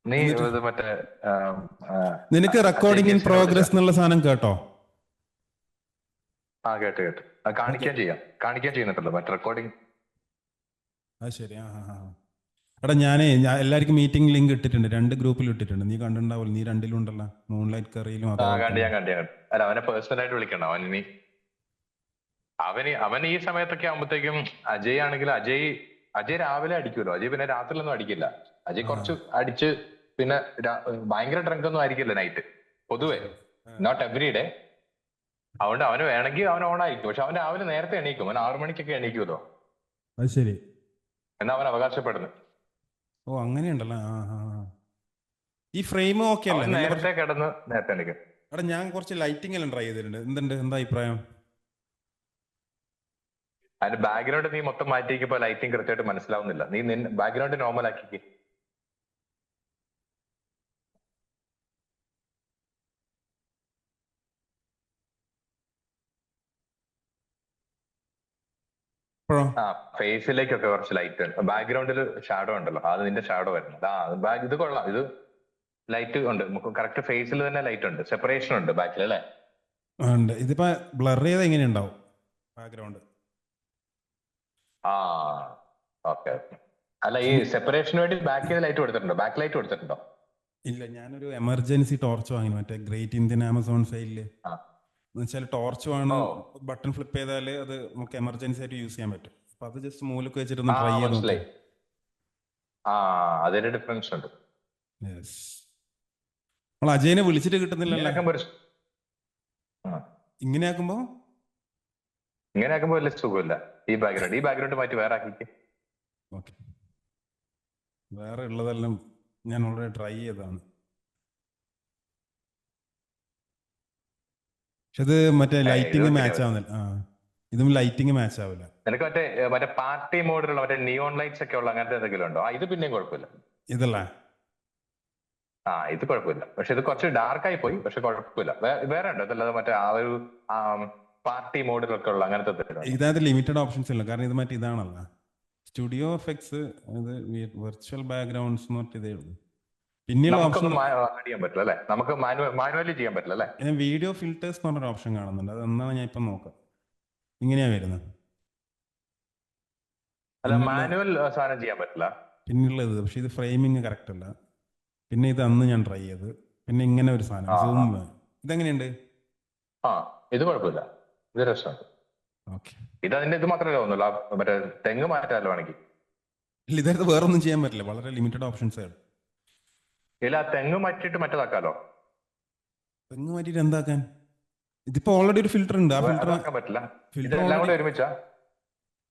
നീ എന്നിട്ട് ഇത് മറ്റേ നിനക്ക് അജയ് റെക്കോർഡിംഗ് ഇൻ കേസിനെ വിളിച്ച? പ്രോഗ്രസ് എന്നുള്ള സാധനം കേട്ടോ? ആ, കേട്ട് കേട്ട്. അത് ഓക്കെ. കാണിക്കാൻ ചെയ്യുന്നുണ്ടല്ലോ മറ്റേ റെക്കോർഡിംഗ്. അത് ശരി. ആ ആ ആ. എടാ ഞാൻ എല്ലാവർക്കും മീറ്റിംഗ് ലിങ്ക് ഇട്ടിട്ടുണ്ട്, 2 ഗ്രൂപ്പിൽ ഇട്ടിട്ടുണ്ട്. നീ കണ്ടിട്ടുണ്ടാവില്ല, നീ രണ്ടിലുണ്ടല്ലോ, മൂൺലൈറ്റ് കറിയിലും ആ, അതേപോലെ തന്നെ. കണ്ട്. അല്ല, അവനെ പേഴ്സണൽ ആയിട്ട് വിളിക്കണ്ട. അവൻ ഈ സമയത്തൊക്കെ ആകുമ്പോഴത്തേക്കും അജയ് ആണെങ്കിൽ അജയ് രാവിലെ അടിക്കുമല്ലോ. അജയ് പിന്നെ രാത്രിയിലൊന്നും അടിക്കില്ല. അജയ് ആ കുറച്ച് അടിച്ച് പിന്നെ ഭയങ്കര ഡ്രങ്ക് ഒന്നും ആയിരിക്കില്ല നൈറ്റ് അത് പൊതുവെ. ശരി. ആ, നോട്ട് എവറി ഡേ. അതുകൊണ്ട് അവന് വേണമെങ്കിൽ അവൻ ഓൺ ആയിരിക്കും. പക്ഷെ അവൻ രാവിലെ നേരത്തെ എണീക്കും. അവൻ 6 മണിക്കൊക്കെ എണീക്കുമല്ലോ. അത് ശരി. എന്നാ അവൻ അവകാശപ്പെടുന്നത്. ഓ അങ്ങനെയുണ്ടല്ലോ. ആ ആ ആ. ഈ ഫ്രെയിം ഓക്കെ അവൻ അല്ലേ? നല്ല കുറച്ച്. നേരത്തെ കിടന്ന് നേരത്തെ എണീക്കും. എടാ ഞാൻ കുറച്ച് ലൈറ്റിംഗ് എല്ലാം ട്രൈ ചെയ്തിട്ടുണ്ട്. എന്താ അഭിപ്രായം? അതിന്റെ ബാക്ക്ഗ്രൗണ്ട് നീ മൊത്തം മാറ്റിയിരിക്കുമ്പോ ലൈറ്റിംഗ് കൃത്യമായിട്ട് മനസ്സിലാവുന്നില്ല. നീ ബാക്ക്ഗ്രൗണ്ട് നോർമൽ ആക്കിക്ക്. ഇപ്പോഴോ? ആ, ഫേസിലേക്കൊക്കെ കുറച്ച് ലൈറ്റ് ഉണ്ട്. ബാക്ക്ഗ്രൗണ്ടിൽ ഷാഡോ ഉണ്ടല്ലോ, അത് നിന്റെ ഷാഡോ വരുന്നത്. ഇത് കൊള്ളാം. ഇത് ലൈറ്റ് ഉണ്ട്. കറക്റ്റ് ഫേസിൽ തന്നെ ലൈറ്റ് ഉണ്ട്. സെപ്പറേഷൻ ഉണ്ട് ബാക്കിൽ അല്ലേ? ഉണ്ട്. ഇതിപ്പോ ബ്ലർ ചെയ്ത് എങ്ങനെ ഉണ്ടാവും ബാക്ക്ഗ്രൗണ്ട്? ആ, ഓക്കെ ഓക്കെ. അല്ല, ഈ സെപ്പറേഷന് വേണ്ടി ബാക്കിൽ ലൈറ്റ് കൊടുത്തിട്ടുണ്ടോ? ബാക്ക് ലൈറ്റ് കൊടുത്തിട്ടുണ്ടോ? ഇല്ല, ഞാനൊരു എമർജൻസി ടോർച്ച് വാങ്ങി, മറ്റേ ഗ്രേറ്റ് ഇന്ത്യൻ ആമസോൺ സെയിലില്. ആ, എന്ന് വെച്ചാൽ ടോർച്ച് ആണ്, ഓ, ബട്ടൺ ഫ്ലിപ്പ് ചെയ്താൽ അത് നമുക്ക് എമർജൻസി ആയിട്ട് യൂസ് ചെയ്യാൻ പറ്റും. അപ്പൊ അത് ജസ്റ്റ് മൂലക്ക് വെച്ചിട്ടൊന്ന് ആ, ട്രൈ ചെയ്ത് നോക്കി. മനസ്സിലായി. ആ, അതിന്റെ ഡിഫറൻസ് ഉണ്ട്. യെസ്. നമ്മൾ അജയനെ വിളിച്ചിട്ട് കിട്ടുന്നില്ലല്ലേ? ഇങ്ങനെയാക്കുമ്പോ ആ, ഇങ്ങനെ ആക്കുമ്പോ ഇങ്ങനെയാക്കുമ്പോ വലിയ സുഖമില്ല. ഈ ബാക്ക്ഗ്രൗണ്ട് മാറ്റി വേറെ ആക്കിക്ക്. ഓക്കെ. വേറെ ഉള്ളതെല്ലാം ഞാൻ ഓൾറെഡി ട്രൈ ചെയ്തതാണ്. പക്ഷെ ഇത് മറ്റേ ഇത് ലൈറ്റിംഗ് മാച്ച് ശരിയാവില്ല. ആവുന്നില്ല. ആ, ഇതും ലൈറ്റിംഗ് മാച്ച് ആവില്ല. നിനക്ക് മറ്റേ പാർട്ടി മോഡിലുള്ള മറ്റേ നിയോൺ ലൈറ്റ്സ് ഒക്കെ ഉള്ള അങ്ങനത്തെ എന്തെങ്കിലും ഉണ്ടോ? ഇത് പിന്നെയും കുഴപ്പമില്ല. ഇതല്ലേ? ആ, ഇത് കുഴപ്പമില്ല. പക്ഷെ ഇത് കുറച്ച് ഡാർക്ക് ആയി പോയി. പക്ഷെ കുഴപ്പമില്ല. വേറെ ഉണ്ടോ ഇതല്ലാതെ മറ്റേ ആ ഒരു പാർട്ടി മോഡിലൊക്കെ ഉള്ള അങ്ങനത്തെ എന്തെങ്കിലും ഉണ്ടോ? ഇതിനകത്ത് ലിമിറ്റഡ് ഓപ്ഷൻസ് ഇല്ല, കാരണം ഇത് മറ്റേ ഇതാണല്ലോ, സ്റ്റുഡിയോ എഫക്ട്സ്. ഇത് വെർച്വൽ ബാക്ക്ഗ്രൗണ്ട്സ് എന്ന് പറഞ്ഞിട്ട് ഇതേ ഉള്ളൂ. പിന്നെയുള്ള ഓപ്ഷൻ നമുക്കൊന്നും ആഡ് ചെയ്യാൻ പറ്റില്ല അല്ലെ? നമുക്ക് മാനുവലി ചെയ്യാൻ പറ്റില്ല അല്ലെ? ഞാൻ വീഡിയോ ഫിൽറ്റേഴ്സ് എന്ന് പറഞ്ഞൊരു ഓപ്ഷൻ കാണുന്നുണ്ട്. അത് എന്നാണ് ഞാൻ ഇപ്പം നോക്കാം. ഇങ്ങനെയാ വരുന്നത്. അല്ല, പിന്നുള്ള മാനുവൽ സാധനം ചെയ്യാൻ പറ്റില്ല. പിന്നുള്ളത്, പക്ഷെ ഇത് ഫ്രെയിമിങ് കറക്റ്റ് അല്ല. പിന്നെ ഇത് അന്ന് ഞാൻ ട്രൈ ചെയ്ത്. പിന്നെ ഇങ്ങനെ ഒരു സാധനം ആ, സൂം. ആ, ഇതെങ്ങനെയുണ്ട്? ആ, ഇത് കുഴപ്പമില്ല. ഇത് രസമുണ്ട്. ഓക്കെ. ഇത് മാത്രമേ തോന്നുള്ളൂ. മറ്റേ തെങ്ങ് മാറ്റാലോ വേണമെങ്കിൽ. ഇല്ല, ഇതായത് വേറെ ഒന്നും ചെയ്യാൻ പറ്റില്ല, വളരെ ലിമിറ്റഡ് ഓപ്ഷൻസ് ആണ്. ഇല്ല, ആ തെങ്ങ് മാറ്റിയിട്ട് മറ്റേതാക്കാലോ. തെങ്ങ് മാറ്റിയിട്ട് എന്താക്കാൻ? ഇതിപ്പോ ഓൾറെഡി ഒരു ഫിൽറ്റർ ഉണ്ട്. ആ ഫിൽറ്റർ അതാക്കാൻ പറ്റില്ല. ഫിൽറ്റർ ഇതെല്ലാം ഓൾറെഡി കൂടെ ഒരുമിച്ചാ?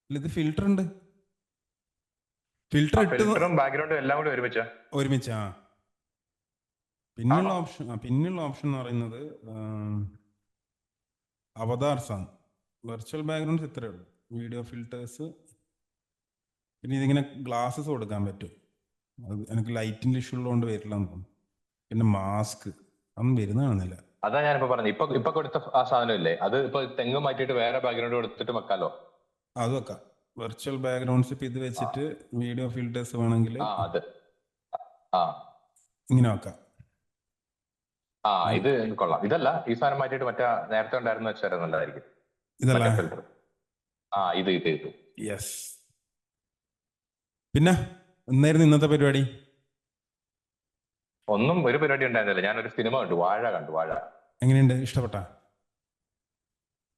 ഇല്ല, ഇത് ഫിൽറ്റർ ഉണ്ട്. ഫിൽറ്റർ ആ, ഇട്ട് ഫിൽറ്ററും ബാക്ക്ഗ്രൗണ്ടും എല്ലാം കൂടെ ഒരുമിച്ചാ? ഒരുമിച്ചാ. പിന്നെയുള്ള ആണോ? ഓപ്ഷൻ എന്ന് പറയുന്നത് അവതാർസ് ആണ്. വെർച്വൽ ബാക്ക്ഗ്രൗണ്ട്സ് ഇത്രയേ ഉള്ളൂ. Video filters. പിന്നെ ഇതിങ്ങനെ ഗ്ലാസസ് കൊടുക്കാൻ പറ്റും. അത് എനിക്ക് ലൈറ്റിന്റെ ഇഷ്യൂ ഉള്ളതുകൊണ്ട് വരില്ല എന്ന് തോന്നുന്നു. പിന്നെ മാസ്ക് അതൊന്നും വരുന്ന കാണുന്നില്ല. അതാ ഞാനിപ്പോ പറഞ്ഞു. ഇപ്പൊ കൊടുത്ത ആ സാധനം ഇല്ലേ, അത് ഇപ്പൊ തെങ്ങ് മാറ്റിയിട്ട് വേറെ ബാക്ക്ഗ്രൗണ്ട് കൊടുത്തിട്ട് വെക്കാലോ. അത് വെക്കാം. വെർച്വൽ ബാക്ക്ഗ്രൗണ്ട്സ് ഇപ്പൊ ഇത് ആ, വെച്ചിട്ട് വീഡിയോ ഫിൽറ്റേഴ്സ് വേണമെങ്കിൽ ആ, അത്. ആ, ഇങ്ങനെ വെക്കാം. ആ, ഇത് കൊള്ളാം. ഇതല്ല, ഈ സാധനം മാറ്റിയിട്ട് മറ്റേ നേരത്തെ ഉണ്ടായിരുന്ന വെച്ചാൽ നല്ലതായിരിക്കും. ഇതല്ലേ? മറ്റേ ഫിൽറ്റർ. ആ, ഇത്. യെസ്. പിന്നെ എന്തായിരുന്നു ഇന്നത്തെ പരിപാടി? ഒന്നും ഒരു പരിപാടി ഉണ്ടായിരുന്നില്ല. ഞാനൊരു സിനിമ കണ്ടു. വാഴ. എങ്ങനെയുണ്ട്? ഇഷ്ടപ്പെട്ടാ?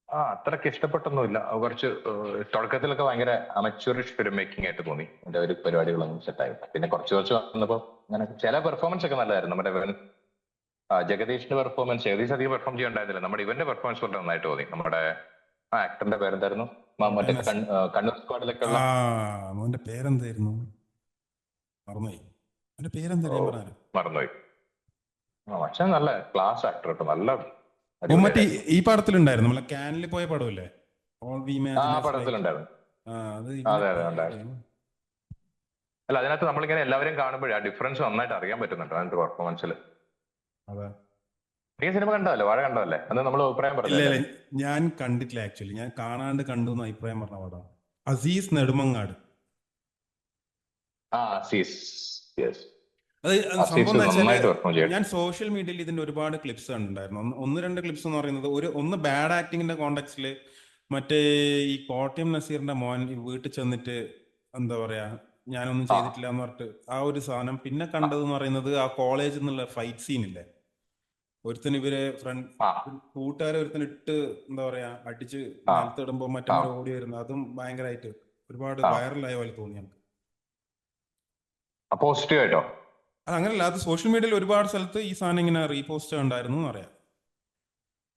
ആ, അത്രയ്ക്ക് ഇഷ്ടപ്പെട്ടൊന്നുമില്ല. കുറച്ച് തുടക്കത്തിലൊക്കെ ഭയങ്കര അമച്വറിഷ് ഫിലിം മേക്കിംഗ് ആയിട്ട് തോന്നി. എന്റെ ഒരു പരിപാടികളൊന്നും സെറ്റായി. പിന്നെ കുറച്ച് വന്നപ്പോ അങ്ങനെ ചില പെർഫോമൻസ് ഒക്കെ നല്ലതായിരുന്നു. നമ്മുടെ ജഗദീഷിന്റെ പെർഫോമൻസ്. ജഗദീഷ് അധികം പെർഫോം ചെയ്യാണ്ടായിരുന്നില്ല. നമ്മുടെ ഇവന്റെ പെർഫോമൻസ് വളരെ നന്നായിട്ട് തോന്നി. നമ്മുടെ ആക്ടറിന്റെ പേരെന്തായിരുന്നു? മറ്റേ കണ്ണൂർ സ്ക്വാഡിലൊക്കെ ആ, ഉള്ള. മോന്റെ പേരെന്തായിരുന്നു? മറന്നുപോയി. അവന്റെ പേരെന്താ? ഓ, ഞാൻ പറയാറ്. മറന്നുപോയി. പക്ഷെ നല്ല ക്ലാസ് ആക്ടർ കേട്ടോ. നല്ല മറ്റേ അടിപൊളിയായിട്ട്. ഈ പടത്തിലുണ്ടായിരുന്നു, നമ്മളെ കാനിൽ പോയ പടമില്ലേ, ഓൾ വി ആ, ഇമാജിൻ ഈസ് ലൈക്ക്. പടത്തിലുണ്ടായിരുന്നു. ആ, അത് ഇവന്റെ അതെ, ഉണ്ടായിരുന്നു. പേരെന്തായിരുന്നു? അല്ല, അതിനകത്ത് നമ്മളിങ്ങനെ എല്ലാവരെയും കാണുമ്പോഴേ ആ ഡിഫറൻസ് നന്നായിട്ട് അറിയാൻ പറ്റുന്നുണ്ട് അതിനകത്ത് പെർഫോമൻസിൽ. അതെ. നീ സിനിമ കണ്ടതല്ലേ? വാഴ കണ്ടതല്ലേ? അന്ന് നമ്മൾ അഭിപ്രായം ഇല്ല പറഞ്ഞല്ലേ? ഇല്ല, ഞാൻ കണ്ടിട്ടില്ല ആക്ച്വലി. ഞാൻ കാണാണ്ട് കണ്ടു എന്ന് അഭിപ്രായം പറഞ്ഞ പടം അസീസ് നെടുമങ്ങാട്. ആ, സീസ്. യെസ്. അത് സംഭവം അസീസ് എന്താ വെച്ചാല് നന്നായിട്ട് പെർഫോം ചെയ്തു. ഞാൻ സോഷ്യൽ മീഡിയയിൽ ഇതിന്റെ ഒരുപാട് ക്ലിപ്സ് കണ്ടിട്ടുണ്ടായിരുന്നു. ഒന്ന് രണ്ട് ക്ലിപ്സ് എന്ന് പറയുന്നത് ഒന്ന് ബാഡ് ആക്ടിങ്ങിന്റെ കോണ്ടെക്സ്റ്റില് മറ്റേ ഈ കോട്ടയം നസീറിന്റെ മോൻ ഈ വീട്ടിൽ ചെന്നിട്ട് എന്താ പറയാ ഞാനൊന്നും ആ ചെയ്തിട്ടില്ല എന്ന് പറഞ്ഞിട്ട് ആ ഒരു സാധനം. പിന്നെ ആ കണ്ടതെന്ന് പറയുന്നത് ആ കോളേജിൽ നിന്നുള്ള ഫൈറ്റ് സീൻ ഇല്ലേ, ഒരുത്തൻ ഇവരെ ആ കൂട്ടുകാരെ ഒരുത്തൻ ഇട്ട് എന്താ പറയാ അടിച്ച് ആ നിലത്തിടുമ്പോ ആ മറ്റന്മാർ ഓടി വരുന്നത്, അതും ഭയങ്കരമായിട്ട് ഒരുപാട് ആ വൈറലായ പോലെ തോന്നി എനിക്ക്. പോസിറ്റീവ് ആയിട്ടോ? അത് അങ്ങനല്ല, അത് സോഷ്യൽ മീഡിയയിൽ ഒരുപാട് സ്ഥലത്ത് ഈ സാധനം ഇങ്ങനെ റീപോസ്റ്റ് ഉണ്ടായിരുന്നു എന്ന് അറിയാം.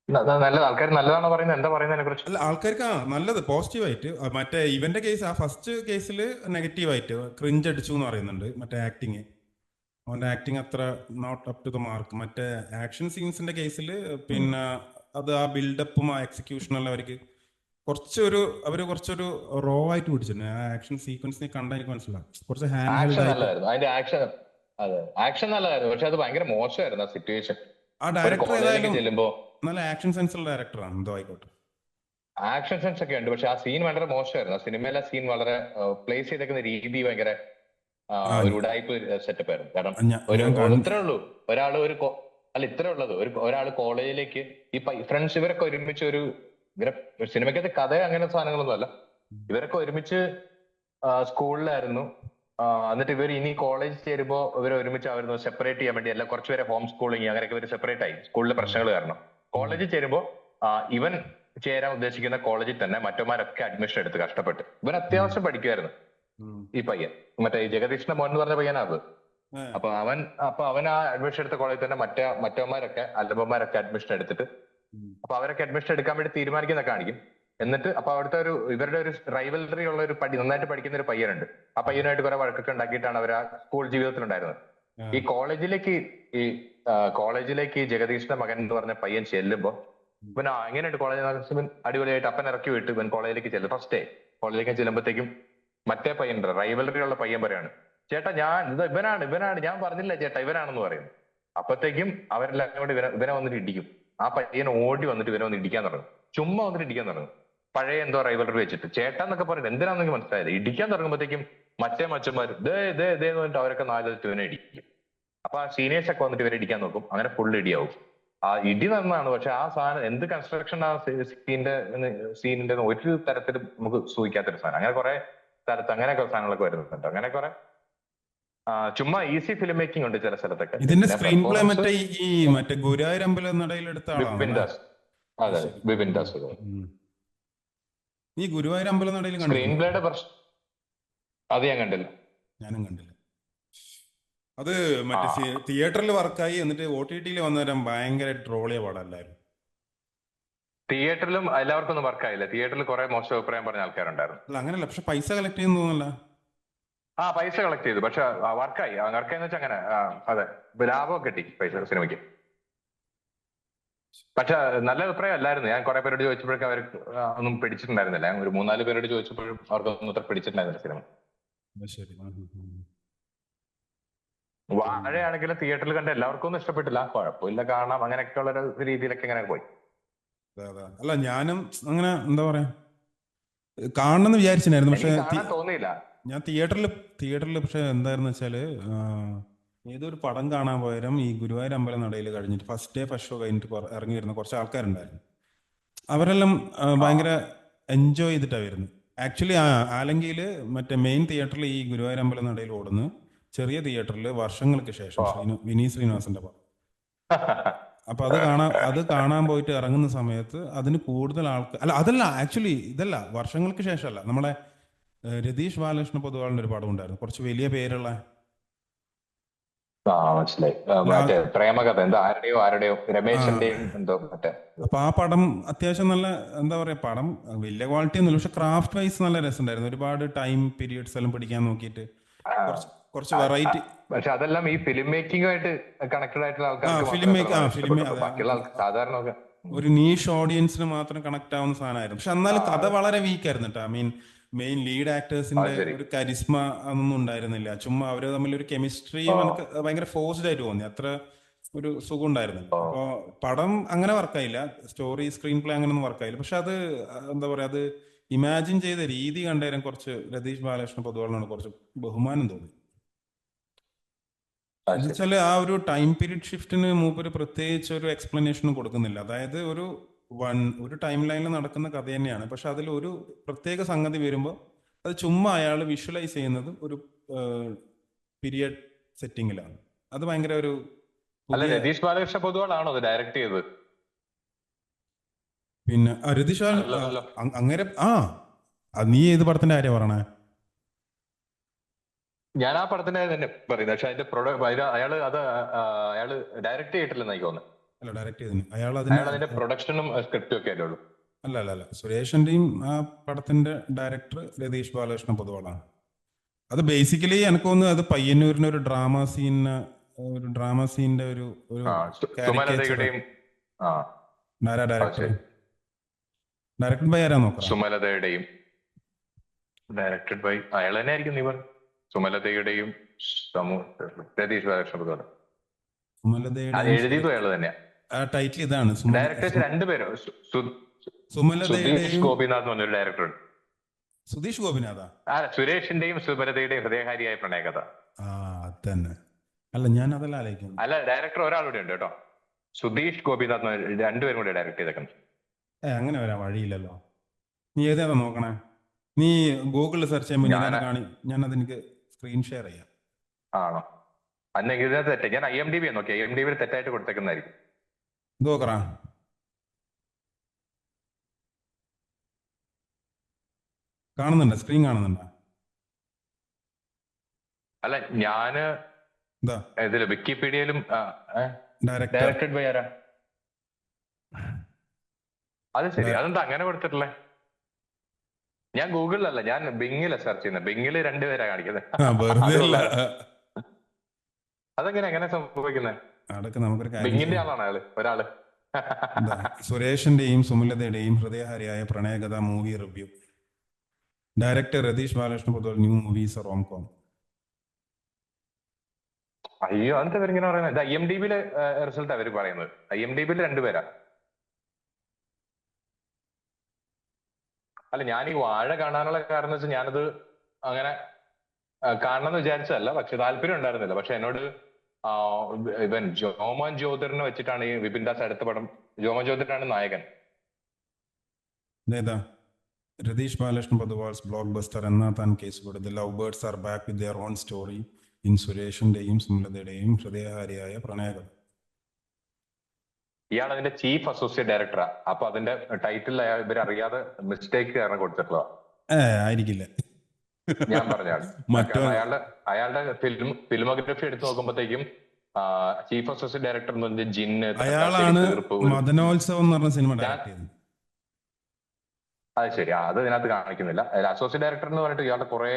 നല്ലത്. ആൾക്കാർ നല്ലതാണോ പറയുന്നത്, എന്താ പറയുന്നതിനെ കുറിച്ച്? അല്ല, ആൾക്കാർക്ക് നല്ലത് പോസിറ്റീവായിട്ട്. മറ്റേ ഇവന്റെ കേസ്, ആ ഫസ്റ്റ് കേസിൽ നെഗറ്റീവായിട്ട് ക്രിഞ്ച് അടിച്ചു എന്ന് പറയുന്നുണ്ട്. മറ്റേ ആക്ടിങ്, അവന്റെ ആക്ടിങ് അത്ര not up to the mark. മറ്റേ ആക്ഷൻ സീൻസിന്റെ കേസിൽ ഉം. പിന്നെ അത് ആ ബിൽഡപ്പും ആ എക്സിക്യൂഷനെല്ലാം അവര് കുറച്ചൊരു റോ ആയിട്ട് പിടിച്ചിട്ടുണ്ട്. ആ ആക്ഷൻ സീക്വൻസിനെ കണ്ടാൽ എനിക്ക് മനസ്സിലാവും, കുറച്ച് ഹാൻഡ് ഹെൽഡ് ആക്ഷൻ ആയിട്ട്. നല്ലതായിരുന്നു, അതിന്റെ ആക്ഷൻ. അതെ, ആക്ഷൻ നല്ലതായിരുന്നു, പക്ഷെ അത് ഭയങ്കര മോശമായിരുന്നു ആ സിറ്റുവേഷൻ. ആ ഒരു ഡയറക്ടർ കോളേജിലേക്ക് ഏതായാലും ചെല്ലുമ്പോ നല്ല ആക്ഷൻ സെൻസുള്ള ഡയറക്ടറാണ്, എന്തോ ആയിക്കോട്ടെ. ആക്ഷൻ സെൻസ് ഒക്കെ ഉണ്ട്, പക്ഷെ ആ സീൻ വളരെ മോശമായിരുന്നു. ആ സിനിമയിലെ സീൻ വളരെ പ്ലേസ് ചെയ്തേക്കുന്ന രീതി ഭയങ്കര ആ ഒരു ഉടായ്പ സെറ്റപ്പ് ആയിരുന്നു. കാരണം ഞാൻ കണ്ട്. ഇത്രേ ഉള്ളൂ, ഒരാള് അല്ല ഇത്രേ ഉള്ളത്, ഒരാള് കോളേജിലേക്ക് ഈ ഫ്രണ്ട്സ് ഇവരൊക്കെ ഒരുമിച്ച് ഇവരെ സിനിമയ്ക്കകത്ത് കഥ അങ്ങനെ സാധനങ്ങളൊന്നും അല്ല. ഇവരൊക്കെ ഒരുമിച്ച് സ്കൂളിലായിരുന്നു. എന്നിട്ട് ഇവർ ഇനി കോളേജ് ചേരുമ്പോ ഇവർ ഒരുമിച്ച് ആയിരുന്നു. സെപ്പറേറ്റ് ചെയ്യാൻ വേണ്ടി അല്ല, കുറച്ചുപേരെ ഹോം സ്കൂളിങ് അങ്ങനെയൊക്കെ ഇവർ സെപ്പറേറ്റ് ആയി സ്കൂളിലെ പ്രശ്നങ്ങൾ കാരണം. കോളേജിൽ ചേരുമ്പോ ഇവൻ ചേരാൻ ഉദ്ദേശിക്കുന്ന കോളേജിൽ തന്നെ മറ്റന്മാരൊക്കെ അഡ്മിഷൻ എടുത്ത് കഷ്ടപ്പെട്ട്. ഇവൻ അത്യാവശ്യം പഠിക്കുമായിരുന്നു ഈ പയ്യൻ, മറ്റേ ഈ ജഗദീഷിന്റെ മോൻ എന്ന് പറഞ്ഞ പയ്യനാണ്. അപ്പൊ അവൻ ആ അഡ്മിഷൻ എടുത്ത കോളേജിൽ തന്നെ മറ്റവന്മാരൊക്കെ അല്ലപ്പന്മാരൊക്കെ അഡ്മിഷൻ എടുത്തിട്ട്, അപ്പൊ അവരൊക്കെ അഡ്മിഷൻ എടുക്കാൻ വേണ്ടി തീരുമാനിക്കുന്ന കാണിക്കും. എന്നിട്ട് അപ്പൊ അവിടുത്തെ ഇവരുടെ ഒരു റൈവലറി ഉള്ള നന്നായിട്ട് പഠിക്കുന്ന ഒരു പയ്യനുണ്ട്. ആ പയ്യനായിട്ട് കുറെ വഴക്കൊക്കെ ഉണ്ടാക്കിയിട്ടാണ് അവർ ആ സ്കൂൾ ജീവിതത്തിൽ ഉണ്ടായിരുന്നത്. ഈ ഈ കോളേജിലേക്ക് ഈ ജഗദീഷിന്റെ മകൻ എന്ന് പറഞ്ഞ പയ്യൻ ചെല്ലുമ്പോ ഇവൻ എങ്ങനെയുണ്ട് കോളേജ്, ഇവൻ അടിപൊളിയായിട്ട് അപ്പൻ ഇറക്കി വിട്ട് ഇവൻ കോളേജിലേക്ക് ചെല്ലും. ഫസ്റ്റ് ഡേ കോളേജിലേക്ക് ചെല്ലുമ്പോഴത്തേക്കും മറ്റേ പയ്യൻ, റൈവലറി ഉള്ള പയ്യൻ പറയാണ്, ചേട്ടാ ഇവനാണ് ഞാൻ പറഞ്ഞില്ല ചേട്ടാ ഇവനാണെന്ന് പറയും. അപ്പത്തേക്കും അവരെല്ലാം കൂടി ഇവനെ വന്നിട്ട് ഇടിക്കും. ആ പയ്യൻ ഓടി വന്നിട്ട് ഇവനെ വന്ന് ഇടിക്കാൻ തുടങ്ങും. ചുമ്മാ വന്നിട്ട് ഇടിക്കാൻ തുടങ്ങും. പഴയ എന്തോ റൈവലറി വെച്ചിട്ട് ചേട്ടാന്നൊക്കെ പറയുന്നത് എന്തിനാണെന്നൊക്കെ മനസ്സിലായത്. ഇടിക്കാൻ തുടങ്ങുമ്പോഴത്തേക്കും മറ്റേ മച്ചന്മാര് ദേ എന്ന് പറഞ്ഞിട്ട് അവരൊക്കെ നാലിട്ട് ഇവനെ ഇടിക്കും. അപ്പൊ ആ സീനിയേഴ്സ് ഒക്കെ വന്നിട്ട് ഇവരെ ഇടിക്കാൻ നോക്കും. അങ്ങനെ ഫുൾ ഇടിയാവും. ആ ഇടി നന്നാണ്, പക്ഷെ ആ സാധനം എന്ത് കൺസ്ട്രക്ഷൻ ആ സീനിന്റെ ഒരു തരത്തിലും നമുക്ക് സൂഹിക്കാത്തൊരു സാധനം. അങ്ങനെ കുറെ സ്ഥലത്ത് അങ്ങനെയൊക്കെ സാധനങ്ങളൊക്കെ വരുന്നുണ്ട്. അങ്ങനെ കുറെ ചുമ്മാ ഈസി ഫിലിം മേക്കിംഗ് ഉണ്ട് ചില സ്ഥലത്തൊക്കെ. ഇതിന്റെ പിന്നെ സ്ക്രീൻ പ്ലേ പെർഫോമൻസ് മറ്റേ ഗുരുവായൂരമ്പലം നടയിൽ എടുത്ത ബിപിൻ ആളാണല്ലേ? ദാസ്. അതെ, ശരി. ബിപിൻ ദാസ്. നീ ഗുരുവായൂരമ്പലം നടയിൽ സ്ക്രീൻ കണ്ടിട്ടുണ്ടോ? പ്ലേയുടെ പ്രശ്നം അത് ഞാൻ കണ്ടില്ല. ഞാനും കണ്ടില്ല. അത് ആ മറ്റേ തിയേറ്ററിൽ വർക്കായി എന്നിട്ട് OTT വന്നേരം ഭയങ്കര ട്രോളിയ പാടല്ലായിരുന്നു. തിയേറ്ററിലും എല്ലാവർക്കും ഒന്നും വർക്കായില്ല. തിയേറ്ററിൽ കുറെ മോശം അഭിപ്രായം പറഞ്ഞ ആൾക്കാരുണ്ടായിരുന്നു. അല്ല അങ്ങനല്ല, പക്ഷെ പൈസ കളക്ട് ചെയ്യുന്ന തോന്നല്ല. പൈസ കളക്ട് ചെയ്തു, പക്ഷെ വർക്കായി. വർക്കായെന്ന് വെച്ചാൽ അങ്ങനെ അതെ, ലാഭമൊക്കെ കിട്ടി പൈസ സിനിമയ്ക്ക്. പക്ഷെ നല്ല അഭിപ്രായം അല്ലായിരുന്നു. ഞാൻ കുറെ പേരോട് ചോദിച്ചപ്പോഴൊക്കെ അവർ ഒന്നും പിടിച്ചിട്ടുണ്ടായിരുന്നില്ല. ഞാൻ ഒരു 3-4 പേരോട് ചോദിച്ചപ്പോഴും അവർക്കൊന്നും അത്ര പിടിച്ചിട്ടുണ്ടായിരുന്നില്ല സിനിമ. ശരി. വാഴയാണെങ്കിലും തിയേറ്ററിൽ കണ്ട എല്ലാവർക്കും ഒന്നും ഇഷ്ടപ്പെട്ടില്ല. കുഴപ്പമില്ല, കാണാം, അങ്ങനെയൊക്കെ ഉള്ള ഒരു രീതിയിലൊക്കെ ഇങ്ങനെ പോയി. അല്ല ഞാനും അങ്ങനെ എന്താ പറയാ കാണണമെന്ന് വിചാരിച്ചിട്ടുണ്ടായിരുന്നു, പക്ഷെ എനിക്ക് കാണാൻ തോന്നിയില്ല. ഞാൻ തിയേറ്ററിൽ പക്ഷെ എന്തായിരുന്നു വെച്ചാല് ഏതൊരു പടം കാണാൻ പോയാലും ഈ ഗുരുവായൂർ അമ്പലം നടയിൽ കഴിഞ്ഞിട്ട് ഫസ്റ്റ് ഡേ ഫസ്റ്റ് ഷോ കഴിഞ്ഞിട്ട് ഇറങ്ങി വരുന്ന കുറച്ച് ആൾക്കാരുണ്ടായിരുന്നു. അവരെല്ലാം ആ ഭയങ്കര എൻജോയ് ചെയ്തിട്ടാണ് വരുന്നത്. ആക്ച്വലി ആലങ്കിയിൽ മറ്റേ മെയിൻ തിയേറ്ററിൽ ഈ ഗുരുവായൂർ അമ്പലം നടയിൽ ഓടുന്നു, ചെറിയ തിയേറ്ററിൽ വർഷങ്ങൾക്ക് ശേഷം വിനീത് ശ്രീനിവാസന്റെ പടം. അപ്പൊ അത് കാണാൻ പോയിട്ട് ഇറങ്ങുന്ന സമയത്ത് അതിന് കൂടുതൽ ആൾക്കാർ അതല്ല ആക്ച്വലി ഇതല്ല, വർഷങ്ങൾക്ക് ശേഷമല്ല, നമ്മളെ രതീഷ് ബാലകൃഷ്ണ പൊതുവാളിന്റെ ഒരു പടം ഉണ്ടായിരുന്നു, കുറച്ച് വലിയ പേരുള്ള. മനസ്സിലായി. മറ്റേ പ്രേമകഥ എന്തോ ആരുടെയോ രമേശന്റെയും എന്തോ മറ്റേ. അപ്പൊ ആ പടം അത്യാവശ്യം നല്ല എന്താ പറയാ, പടം വലിയ ക്വാളിറ്റി ഒന്നുമില്ല, പക്ഷെ ക്രാഫ്റ്റ് വൈസ് നല്ല രസമുണ്ടായിരുന്നു. ഒരുപാട് ടൈം പീരിയഡ്സ് എല്ലാം പിടിക്കാൻ നോക്കിയിട്ട് കുറച്ച് വെറൈറ്റി. പക്ഷെ അതെല്ലാം ഈ ഫിലിം മേക്കിംഗുമായിട്ട് കണക്റ്റഡ് ആയിട്ടുള്ള ആൾക്കാർക്ക് ബാക്കിയുള്ള സാധാരണ ഒരു നീഷ് ഓഡിയൻസിന് മാത്രം കണക്ട് ആവുന്ന സാധനമായിരുന്നു. പക്ഷെ എന്നാലും കഥ വളരെ വീക്ക് ആയിരുന്നു കേട്ടോ. മെയിൻ ലീഡ് ആക്ടേഴ്സിന്റെ ഒരു കരിസ്മ അതൊന്നും ഉണ്ടായിരുന്നില്ല. ചുമ്മാ അവര് തമ്മിൽ ഒരു കെമിസ്ട്രി എനിക്ക് ഭയങ്കര ഫോഴ്സ്ഡ് ആയിട്ട് തോന്നി, അത്ര ഒരു സുഖം ഉണ്ടായിരുന്നില്ല. അപ്പൊ പടം അങ്ങനെ വർക്കായില്ല, സ്റ്റോറി സ്ക്രീൻ പ്ലേ അങ്ങനെ ഒന്നും വർക്കായില്ല. പക്ഷെ അത് എന്താ പറയാ, അത് ഇമാജിൻ ചെയ്ത രീതി കണ്ടേരം കുറച്ച് രതീഷ് ബാലകൃഷ്ണ പൊതുവാളിനോട് കുറച്ച് ബഹുമാനം തോന്നി. അത് ശരി. എന്നുവെച്ചാല് ആ ഒരു ടൈം പീരീഡ് ഷിഫ്റ്റിന് മൂപ്പര് പ്രത്യേകിച്ച് ഒരു എക്സ്പ്ലനേഷനും കൊടുക്കുന്നില്ല. അതായത് ഒരു ടൈം ലൈനിൽ നടക്കുന്ന കഥ തന്നെയാണ്, പക്ഷെ അതിൽ ഒരു പ്രത്യേക സംഗതി വരുമ്പോൾ അത് ചുമ്മാ അയാൾ വിഷ്വലൈസ് ചെയ്യുന്നത് ഒരു പീരിയഡ് സെറ്റിങ്ങിലാണ്. അത് ഭയങ്കര ഒരു അല്ല, പുതിയ. രതീഷ് ബാലകൃഷ്ണ പൊതുവാളാണോ അത് ഡയറക്ട് ചെയ്തത്? പിന്നെ രതീഷ് അല്ലല്ലോ. അങ്ങനെ നീ ഏത് പടത്തിന്റെ കാര്യം പറയണേ? ഞാൻ ആ പടത്തിന്റെ തന്നെ പറയുന്നത്, പക്ഷെ അതിന്റെ അയാള് ഡയറക്ട് ചെയ്തിട്ടില്ലെന്ന് എനിക്ക് തോന്നുന്നു. അല്ല, ഡയറക്റ്റ് ചെയ്തിന് അയാൾ. അയാൾ അതിന്റെ പ്രൊഡക്ഷനും സ്ക്രിപ്റ്റും ഒക്കെ അല്ലേ ഉള്ളൂ. അല്ല, സുരേഷിന്റെയും ആ പടത്തിന്റെ ഡയറക്ടർ രതീഷ് ബാലകൃഷ്ണ പൊതുവാളാണ്. അത് ബേസിക്കലി എനിക്ക് തോന്നുന്നു അത് പയ്യന്നൂരിന്റെ ഒരു ഡ്രാമ സീനിന്റെ ഒരു കാരിക്കേച്ചർ. സുമലതയുടെയും ആ ആരാ അത് ഡയറക്ടർ? ശരി. ഡയറക്ടർ ബൈ ആരാ നോക്കാം. സുമലതയുടെയും ഡയറക്ടഡ് ബൈ അയാൾ തന്നെ ആയിരിക്കും. നീ പറഞ്ഞു സുമലതയുടെയും രതീഷ് ബാലകൃഷ്ണ പൊതുവാൾ. അത് സുമലതയുടെയും എഴുതിയതും അയാൾ തന്നെയാ. ആ ടൈറ്റിൽ ഇതാണ് ഡയറക്ടേഴ്സ് രണ്ടുപേരും. സുധീഷ് സുമലതയുടെയും ഗോപിനാഥ് എന്ന് പറഞ്ഞൊരു ഡയറക്ടർ ഉണ്ട്. സുധീഷ് ഗോപിനാഥാ? സുരേഷിന്റെയും സുമലതയുടെയും ഹൃദയഹാരിയായ പ്രണയകഥ. ആ, അത് തന്നെ. അല്ല, ഞാൻ അതല്ല ആലോചിക്കുന്നു. അല്ല, ഡയറക്ടർ ഒരാളുടെ ഉണ്ട് കേട്ടോ, സുധീഷ് ഗോപിനാഥ് രണ്ടുപേരും കൂടെ ഡയറക്ട് ചെയ്തേക്കുന്നത്. അങ്ങനെ വരാൻ വഴിയില്ലല്ലോ. നീ ഏതാ നോക്കണേ? നീ ഗൂഗിളിൽ സെർച്ച് ചെയ്യുമ്പോൾ ഞാൻ അതെനിക്ക് സ്ക്രീൻ ഷെയർ ചെയ്യാം. ആണോ? അന്ന് ഇതിനകത്ത് തെറ്റ്. ഞാൻ IMDb നോക്കി, IMDb തെറ്റായിട്ട് കൊടുത്തേക്കുന്നതായിരിക്കും. നോക്കറാ. കാണുന്നുണ്ടോ? സ്ക്രീൻ കാണുന്നുണ്ടോ? അല്ല, ഞാന് ഇതില് വിക്കിപീഡിയയിലും ഡയറക്ടഡ് ബൈ ആരാ? അത് ശരി. അതെന്താ അങ്ങനെ കൊടുത്തിട്ടില്ലേ? ഞാൻ ഗൂഗിളിലല്ല, ഞാൻ ബിങ്ങില സെർച്ച് ചെയ്യുന്നത്. ബിങ്ങില് രണ്ടുപേരാ കാണിക്കുന്നത്. എങ്ങനെ സംഭവിക്കുന്നത്? ബിങ്ങിന്റെ ആളാണ് അയാള്, ഒരാള്. സുരേഷിന്റെയും സുമലതയുടെയും ഹൃദയഹാരിയായ പ്രണയകഥ movie review. Director Ratheesh Balakrishna Poduval. New movies romcom. അയ്യോ, അതെന്താ ഇവരിങ്ങനെ പറയുന്നത്? IMDb-യിലെ റിസൾട്ട് അവര് പറയുന്നത്. IMDb-യിൽ രണ്ടുപേരാ. അല്ല, ഞാൻ ഈ വാഴ കാണാനുള്ള കാരണം എന്ന് വെച്ചാൽ ഞാനത് അങ്ങനെ കാണണമെന്ന് വിചാരിച്ചതല്ല, പക്ഷെ താല്പര്യം ഉണ്ടായിരുന്നില്ല. പക്ഷെ എന്നോട് ഇവൻ ജോമോൻ ജ്യോതിറിനെ വെച്ചിട്ടാണ് ഈ വിപിൻ ദാസ് അടുത്ത പടം. ജോമോൻ ജ്യോതിറാണ് നായകൻ. രതീഷ് ബാലകൃഷ്ണ പൊതുവാൾസ് ബ്ലോക്ക് ബസ്റ്റർ എന്നാത്താൻ കേസുകൂടെ the love birds are back with their own story in സുരേഷിന്റെയും സുമലതയുടെയും ഹൃദയഹാരിയായ പ്രണയകഥ. ഇയാൾ അതിന്റെ ചീഫ് അസോസിയേറ്റ് ഡയറക്ടറാ. അപ്പൊ അതിന്റെ ടൈറ്റിൽ ഇവരറിയാതെ മിസ്റ്റേക്ക് കാരണം കൊടുത്തിട്ടുള്ളതാ. ആയിരിക്കില്ല, ഞാൻ പറഞ്ഞാണ്. അയാളുടെ ഫിലിമോഗ്രഫി എടുത്തു നോക്കുമ്പോഴത്തേക്കും ചീഫ് അസോസിയേറ്റ് ഡയറക്ടർ എന്ന് പറഞ്ഞ ജിന്ന്, അയാളാണ് മദനോത്സവം എന്ന് പറഞ്ഞ സിനിമ ഡയറക്ട് ചെയ്തത്. അത് ശരി. അത് ഇതിനകത്ത് കാണിക്കുന്നില്ല. അസോസിയേറ്റ് ഡയറക്ടർ എന്ന് പറഞ്ഞിട്ട് ഇയാളുടെ കുറെ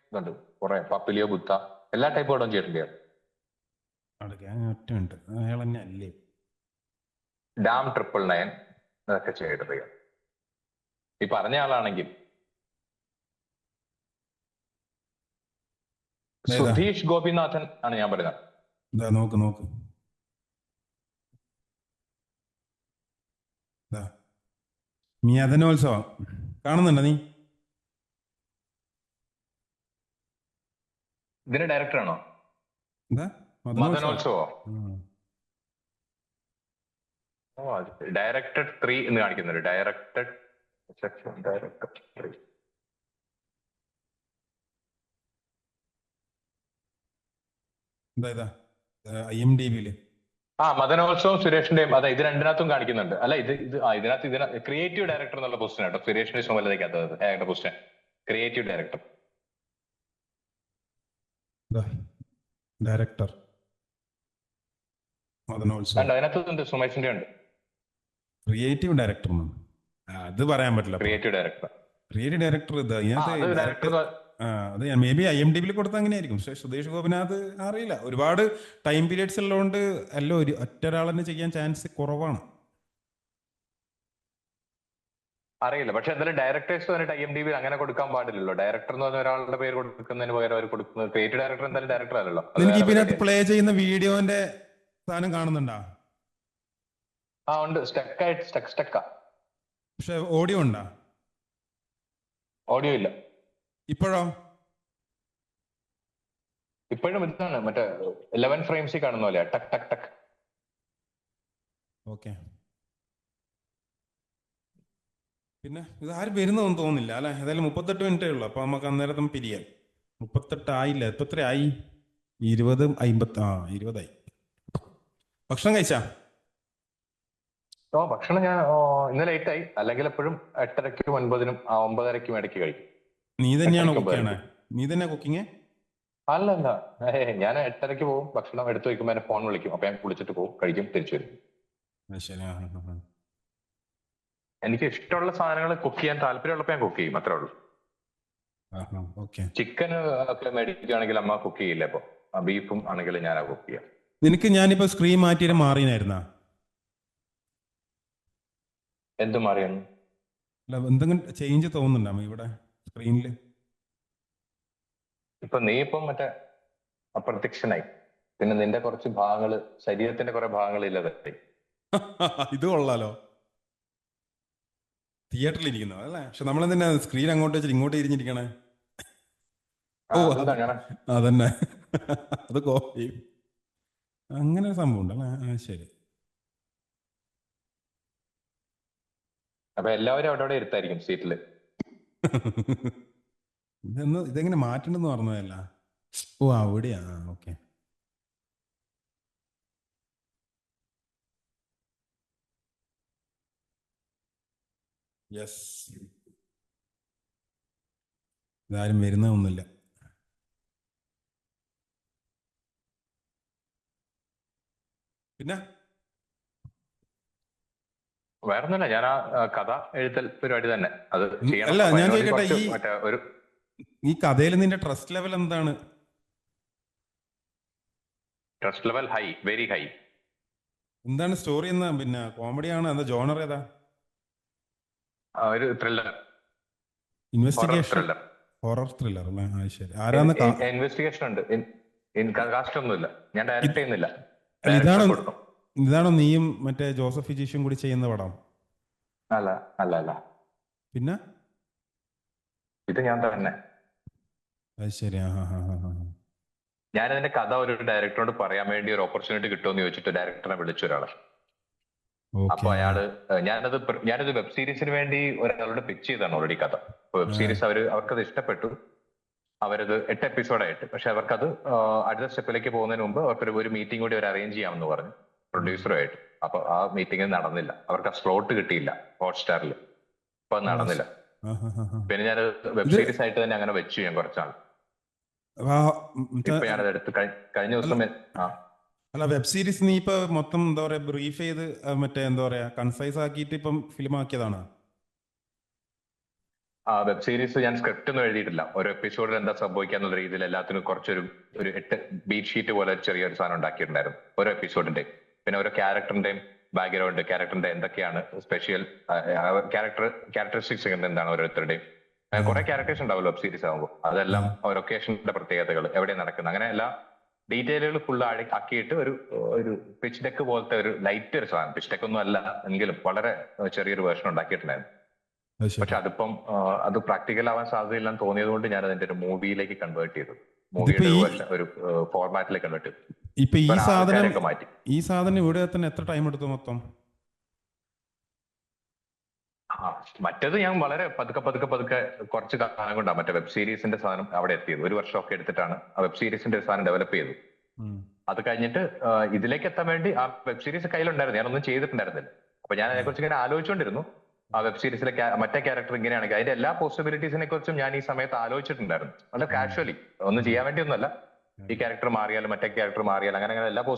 ഇതുണ്ട്. കുറെ പപ്പിലിയോ ബുദ്ധ എല്ലാ ടൈപ്പ് പടവും ചെയ്തിട്ടുണ്ട്. അയാൾ തന്നെ അല്ലേ ഡാം 999 അതൊക്കെ ചെയ്തിട്ട് ഈ പറഞ്ഞ ആളാണെങ്കിൽ. സുധീഷ് ഗോപിനാഥൻ ആണ് ഞാൻ പറയുന്നത്. നോക്ക് മദനോത്സവം കാണുന്നുണ്ടോ നീ? ഇതിന്റെ ഡയറക്ടറാണോ മദനോത്സവോ? ഡയറക്ടഡ് 3 എന്ന് കാണിക്കുന്നുണ്ട്. ഡയറക്ടഡ് 3 IMDb-യില്. മദനോത്സവം സുരേഷിന്റെയും. അതെ, ഇത് രണ്ടിനകത്തും കാണിക്കുന്നുണ്ട്. അല്ല, ഇതിനകത്ത് ക്രിയേറ്റീവ് ഡയറക്ടർ എന്നുള്ള പൊസിഷൻ കേട്ടോ. സുരേഷിന്റെ ചുമതലയ്ക്കകത്ത് അയാളുടെ പൊസിഷൻ ക്രിയേറ്റീവ് ഡയറക്ടർ. അതിനകത്തുണ്ട്, സുമേഷിന്റെ ഉണ്ട്. ക്രിയേറ്റീവ് ഡയറക്ടർ അത് പറയാൻ പറ്റില്ല. ക്രിയേറ്റീവ് ഡയറക്ടർ അത് മേ ബി IMDb-യിൽ കൊടുത്ത അങ്ങനെയായിരിക്കും. പക്ഷെ സുധീഷ് ഗോപിനാഥ് അറിയില്ല. ഒരുപാട് ടൈം പീരിയഡ്സ് ഉള്ളതുകൊണ്ട് ഒറ്റ ഒരാൾ തന്നെ ചെയ്യാൻ ചാൻസ് കുറവാണ്. അറിയില്ല. പക്ഷെ എന്തായാലും ഡയറക്ടേഴ്സ് പറഞ്ഞിട്ട് IMDb അങ്ങനെ കൊടുക്കാൻ പാടില്ലല്ലോ. ഡയറക്ടർ എന്ന് പറഞ്ഞ ഒരാളുടെ പേര് കൊടുക്കുന്നതിന് പകരം അവർ കൊടുക്കുന്നത് ക്രിയേറ്റീവ് ഡയറക്ടർ. എന്തായാലും ഡയറക്ടർ അല്ലല്ലോ. എനിക്ക് ഇതിനകത്ത് പ്ലേ ചെയ്യുന്ന വീഡിയോന്റെ സാധനം കാണുന്നുണ്ടോ? ഉണ്ട്. സ്റ്റക്കാ. പക്ഷെ ഓഡിയോ ഉണ്ടോ? ഓഡിയോ ഇല്ല. ഇപ്പോഴോ? ഇപ്പോഴും ഇതാണ് മറ്റേ 11 ഫ്രെയിംസിൽ കാണുന്ന പോലെ ടക്ക് ടക്ക് ടക്ക്. ഓക്കെ. പിന്നെ ഇത് ആരും വരുന്നതൊന്നും തോന്നുന്നില്ല അല്ലെ. ഏതായാലും 38 മിനിറ്റേ ഉള്ളൂ. അപ്പൊ നമുക്ക് അന്നേരം പിരിയാം. 38 ആയില്ല. ഇപ്പൊ എത്ര ആയി? 20, 50. 20ആയി. ഭക്ഷണം കഴിച്ചാ? ഭക്ഷണം ഞാൻ ഇന്ന് ലേറ്റ് ആയി. അല്ലെങ്കിൽ എപ്പോഴും 8:30ക്കും 9നും 9:30ക്കും ഇടയ്ക്ക് കഴിക്കും. നീ തന്നെയാണോ 8:30 കുക്ക് ചെയ്യണേ? നീ തന്നെ കുക്കിങ്? അല്ലല്ല, ഞാൻ 8:30ക്ക് പോകും. ഭക്ഷണം എടുത്തു വെക്കുമ്പോൾ എന്നെ ഫോൺ വിളിക്കും. അപ്പൊ ഞാൻ കുളിച്ചിട്ട് പോകും, കഴിക്കും, തിരിച്ചു വരും. ശരി. എനിക്ക് ഇഷ്ടമുള്ള സാധനങ്ങൾ കുക്ക് ചെയ്യാൻ താല്പര്യമുള്ളപ്പോൾ ഞാൻ കുക്ക് ചെയ്യും, അത്രേ ഉള്ളൂ. ഓക്കെ. ചിക്കൻ ഒക്കെ മേടിക്കുകയാണെങ്കിൽ അമ്മ കുക്ക് ചെയ്യില്ല. ഇപ്പൊ ബീഫും ആണെങ്കിൽ ഞാനാ കുക്ക് ചെയ്യാം. നിനക്ക് ഞാനിപ്പോ സ്ക്രീൻ മാറ്റിയിട്ട് മാറിയായിരുന്നാ? എന്ത് മാറിയെന്ന്? അല്ല, എന്തെങ്കിലും ചേഞ്ച് തോന്നുന്നുണ്ടോ ഇവിടെ സ്ക്രീനിൽ? ഇപ്പൊ നീ ഇപ്പം മറ്റേ അപ്രത്യക്ഷനായി. പിന്നെ നിന്റെ കുറച്ച് ഭാഗങ്ങള്, ശരീരത്തിന്റെ കുറെ ഭാഗങ്ങൾ ഇല്ലാതായി. ഇത് കൊള്ളാലോ, തിയേറ്ററിൽ ഇരിക്കുന്നത് അല്ലേ. പക്ഷെ നമ്മളെന്തിനാ സ്ക്രീൻ അങ്ങോട്ട് വെച്ചിട്ട് ഇങ്ങോട്ട് ഇരിഞ്ഞിരിക്കണേ? അതന്നെ. അത് കോപ്പി. അങ്ങനെ ഒരു സംഭവം ഉണ്ടല്ലേ. ശരി. അപ്പൊ എല്ലാവരും അവിടെ ഇരുത്തായിരിക്കും സീറ്റില്. ഇതെങ്ങനെ മാറ്റണ്ടെന്ന് പറഞ്ഞതല്ല. അവിടെയാ. ഓക്കെ. യെസ്. ഇതാരും വരുന്നൊന്നുമില്ല. പിന്നെ വേറൊന്നുമില്ല, ഞാൻ ആ കഥ എഴുത്തൽ പരിപാടി തന്നെ അത് ചെയ്യണം. അല്ല, ഞാൻ ചോദിക്കട്ടെ, ഒരു ഈ കഥയിൽ നിന്റെ ട്രസ്റ്റ് ലെവൽ എന്താണ്? Trust level high, very high. എന്താണ് സ്റ്റോറി? എന്നാ പിന്നെ കോമഡിയാണ്? എന്താ ജോണർ? ഏതാ? ഒരു ത്രില്ലർ, ഇൻവെസ്റ്റിഗേഷൻ, ഹൊറർ ത്രില്ലർ അല്ലേ. ശരി. ആരാന്ന്? ഇൻവെസ്റ്റിഗേഷൻ ഉണ്ട്. കാസ്റ്റ് ഒന്നുമില്ല, ഞാൻ ഡയറക്റ്റ് ചെയ്യുന്നില്ല. ഇതാണോ നീയും മറ്റേ ജോസഫ് ഫിജീഷും കൂടി ചെയ്യുന്ന പടം? അല്ല അല്ല അല്ല. പിന്നെ ഇത് ഞാൻ തന്നെ. ശരി. ഞാൻ അതിന്റെ കഥ ഒരു ഡയറക്ടറോട് പറയാൻ വേണ്ടി ഒരു ഓപ്പർച്യൂണിറ്റി കിട്ടുമെന്ന് ചോദിച്ചിട്ട് ഡയറക്ടറെ വിളിച്ചു ഒരാള്. അപ്പൊ അയാള് ഞാനത് വെബ് സീരീസിന് വേണ്ടി ഒരാളോട് പിച്ച് ചെയ്താണ് ഓൾറെഡി കഥ. വെബ് സീരീസ് അവർക്കത് ഇഷ്ടപ്പെട്ടു. അവരത് 8 എപ്പിസോഡായിട്ട്. പക്ഷെ അവർക്കത് അടുത്ത സ്റ്റെപ്പിലേക്ക് പോകുന്നതിന് മുമ്പ് അവർക്ക് ഒരു മീറ്റിംഗ് കൂടി അവർ അറേഞ്ച് ചെയ്യാമെന്ന് പറഞ്ഞു പ്രൊഡ്യൂസറുമായിട്ട്. അപ്പൊ ആ മീറ്റിംഗ് നടന്നില്ല. അവർക്ക് ആ സ്ലോട്ട് കിട്ടിയില്ല ഹോട്ട്സ്റ്റാറിൽ. അപ്പൊ അത് നടന്നില്ല. പിന്നെ ഞാനത് വെബ് സീരീസ് ആയിട്ട് തന്നെ അങ്ങനെ വെച്ചു ഞാൻ കുറച്ചാൾ. ഇപ്പൊ ഞാനത് എടുത്ത് കഴിഞ്ഞ ദിവസം. അല്ല, വെബ് സീരീസ് നീ ഇപ്പൊ മൊത്തം എന്താ പറയാ ബ്രീഫ് ചെയ്ത് മറ്റേ എന്താ പറയാ കൺസൈസ് ആക്കിയിട്ട് ഇപ്പം ഫിലിം ആക്കിയതാണ്? വെബ് സീരീസ് ഞാൻ സ്ക്രിപ്റ്റ് ഒന്നും എഴുതിയിട്ടില്ല. ഓരോ എപ്പിസോഡിൽ എന്താ സംഭവിക്കാന്നുള്ള രീതിയിൽ എല്ലാത്തിനും കുറച്ചൊരു 8 ബീറ്റ് ഷീറ്റ് പോലെ ചെറിയൊരു സാധനം ഉണ്ടാക്കിയിട്ടുണ്ടായിരുന്നു ഓരോ എപ്പിസോഡിന്റെയും. പിന്നെ ഓരോ ക്യാരക്ടറിന്റെയും ബാക്ക്ഗ്രൗണ്ട്, ക്യാരക്ടറിന്റെ എന്തൊക്കെയാണ് സ്പെഷ്യൽ ക്യാരക്ടറിസ്റ്റിക്സ് എന്താണ് ഓരോരുത്തരുടെയും. കുറെ ക്യാരക്ടേഴ്സ് ഉണ്ടാവും വെബ് സീരീസ് ആകുമ്പോൾ. അതെല്ലാം ലൊക്കേഷന്റെ പ്രത്യേകതകൾ, എവിടെ നടക്കുന്നത്, അങ്ങനെ എല്ലാ ഡീറ്റെയിലുകൾ ഫുൾ ആക്കിയിട്ട് ഒരു പിച്ച് ഡെക്ക് പോലത്തെ ഒരു ലൈറ്റ് ഒരു സാധനം. പിച്ച് ഡെക്ക് ഒന്നും അല്ല എങ്കിലും വളരെ ചെറിയൊരു വേർഷൻ ഉണ്ടാക്കിയിട്ടുണ്ടായിരുന്നു. പക്ഷെ അതിപ്പം അത് പ്രാക്ടിക്കൽ ആവാൻ സാധ്യതയില്ലെന്ന് തോന്നിയത് കൊണ്ട് ഞാൻ അതിന്റെ ഒരു മൂവിയിലേക്ക് കൺവേർട്ട് ചെയ്തു. മൂവിയുടെ ഒരു ഫോർമാറ്റിലേക്ക് കൺവേർട്ട് ചെയ്തു. ഇപ്പൊ ഈ സാധനം ഇവിടെ തന്നെ എത്ര ടൈം എടുത്തു മൊത്തം? മറ്റേത് ഞാൻ വളരെ പതുക്കെ കുറച്ച് കാലം കൊണ്ടാണ് മറ്റേ വെബ് സീരീസിന്റെ സാധനം അവിടെ എത്തിയത്. 1 വർഷമൊക്കെ എടുത്തിട്ടാണ് ആ വെബ് സീരീസിന്റെ ഒരു സാധനം ഡെവലപ്പ് ചെയ്തത്. അത് കഴിഞ്ഞിട്ട് ഇതിലേക്ക് എത്താൻ വേണ്ടി ആ വെബ് സീരീസ് കയ്യിലുണ്ടായിരുന്നു, ഞാനൊന്നും ചെയ്തിട്ടുണ്ടായിരുന്നില്ല. അപ്പൊ ഞാൻ അതിനെക്കുറിച്ച് ഇങ്ങനെ ആലോചിച്ചുകൊണ്ടിരുന്നു. ആ വെബ് സീരീസിലെ മറ്റേ ക്യാരക്ടർ ഇങ്ങനെയാണെങ്കിൽ അതിന്റെ എല്ലാ പോസിബിലിറ്റീസിനെ കുറിച്ചും ഞാൻ ഈ സമയത്ത് ആലോചിച്ചിട്ടുണ്ടായിരുന്നു. വളരെ കാഷ്വലി, ഒന്നും ചെയ്യാൻ വേണ്ടിയൊന്നുമല്ല. ഈ ക്യാരക്ടർ മാറിയാലും മറ്റേ ക്യാരക്ടർ മാറിയാലും അങ്ങനെ എല്ലാ കുറെ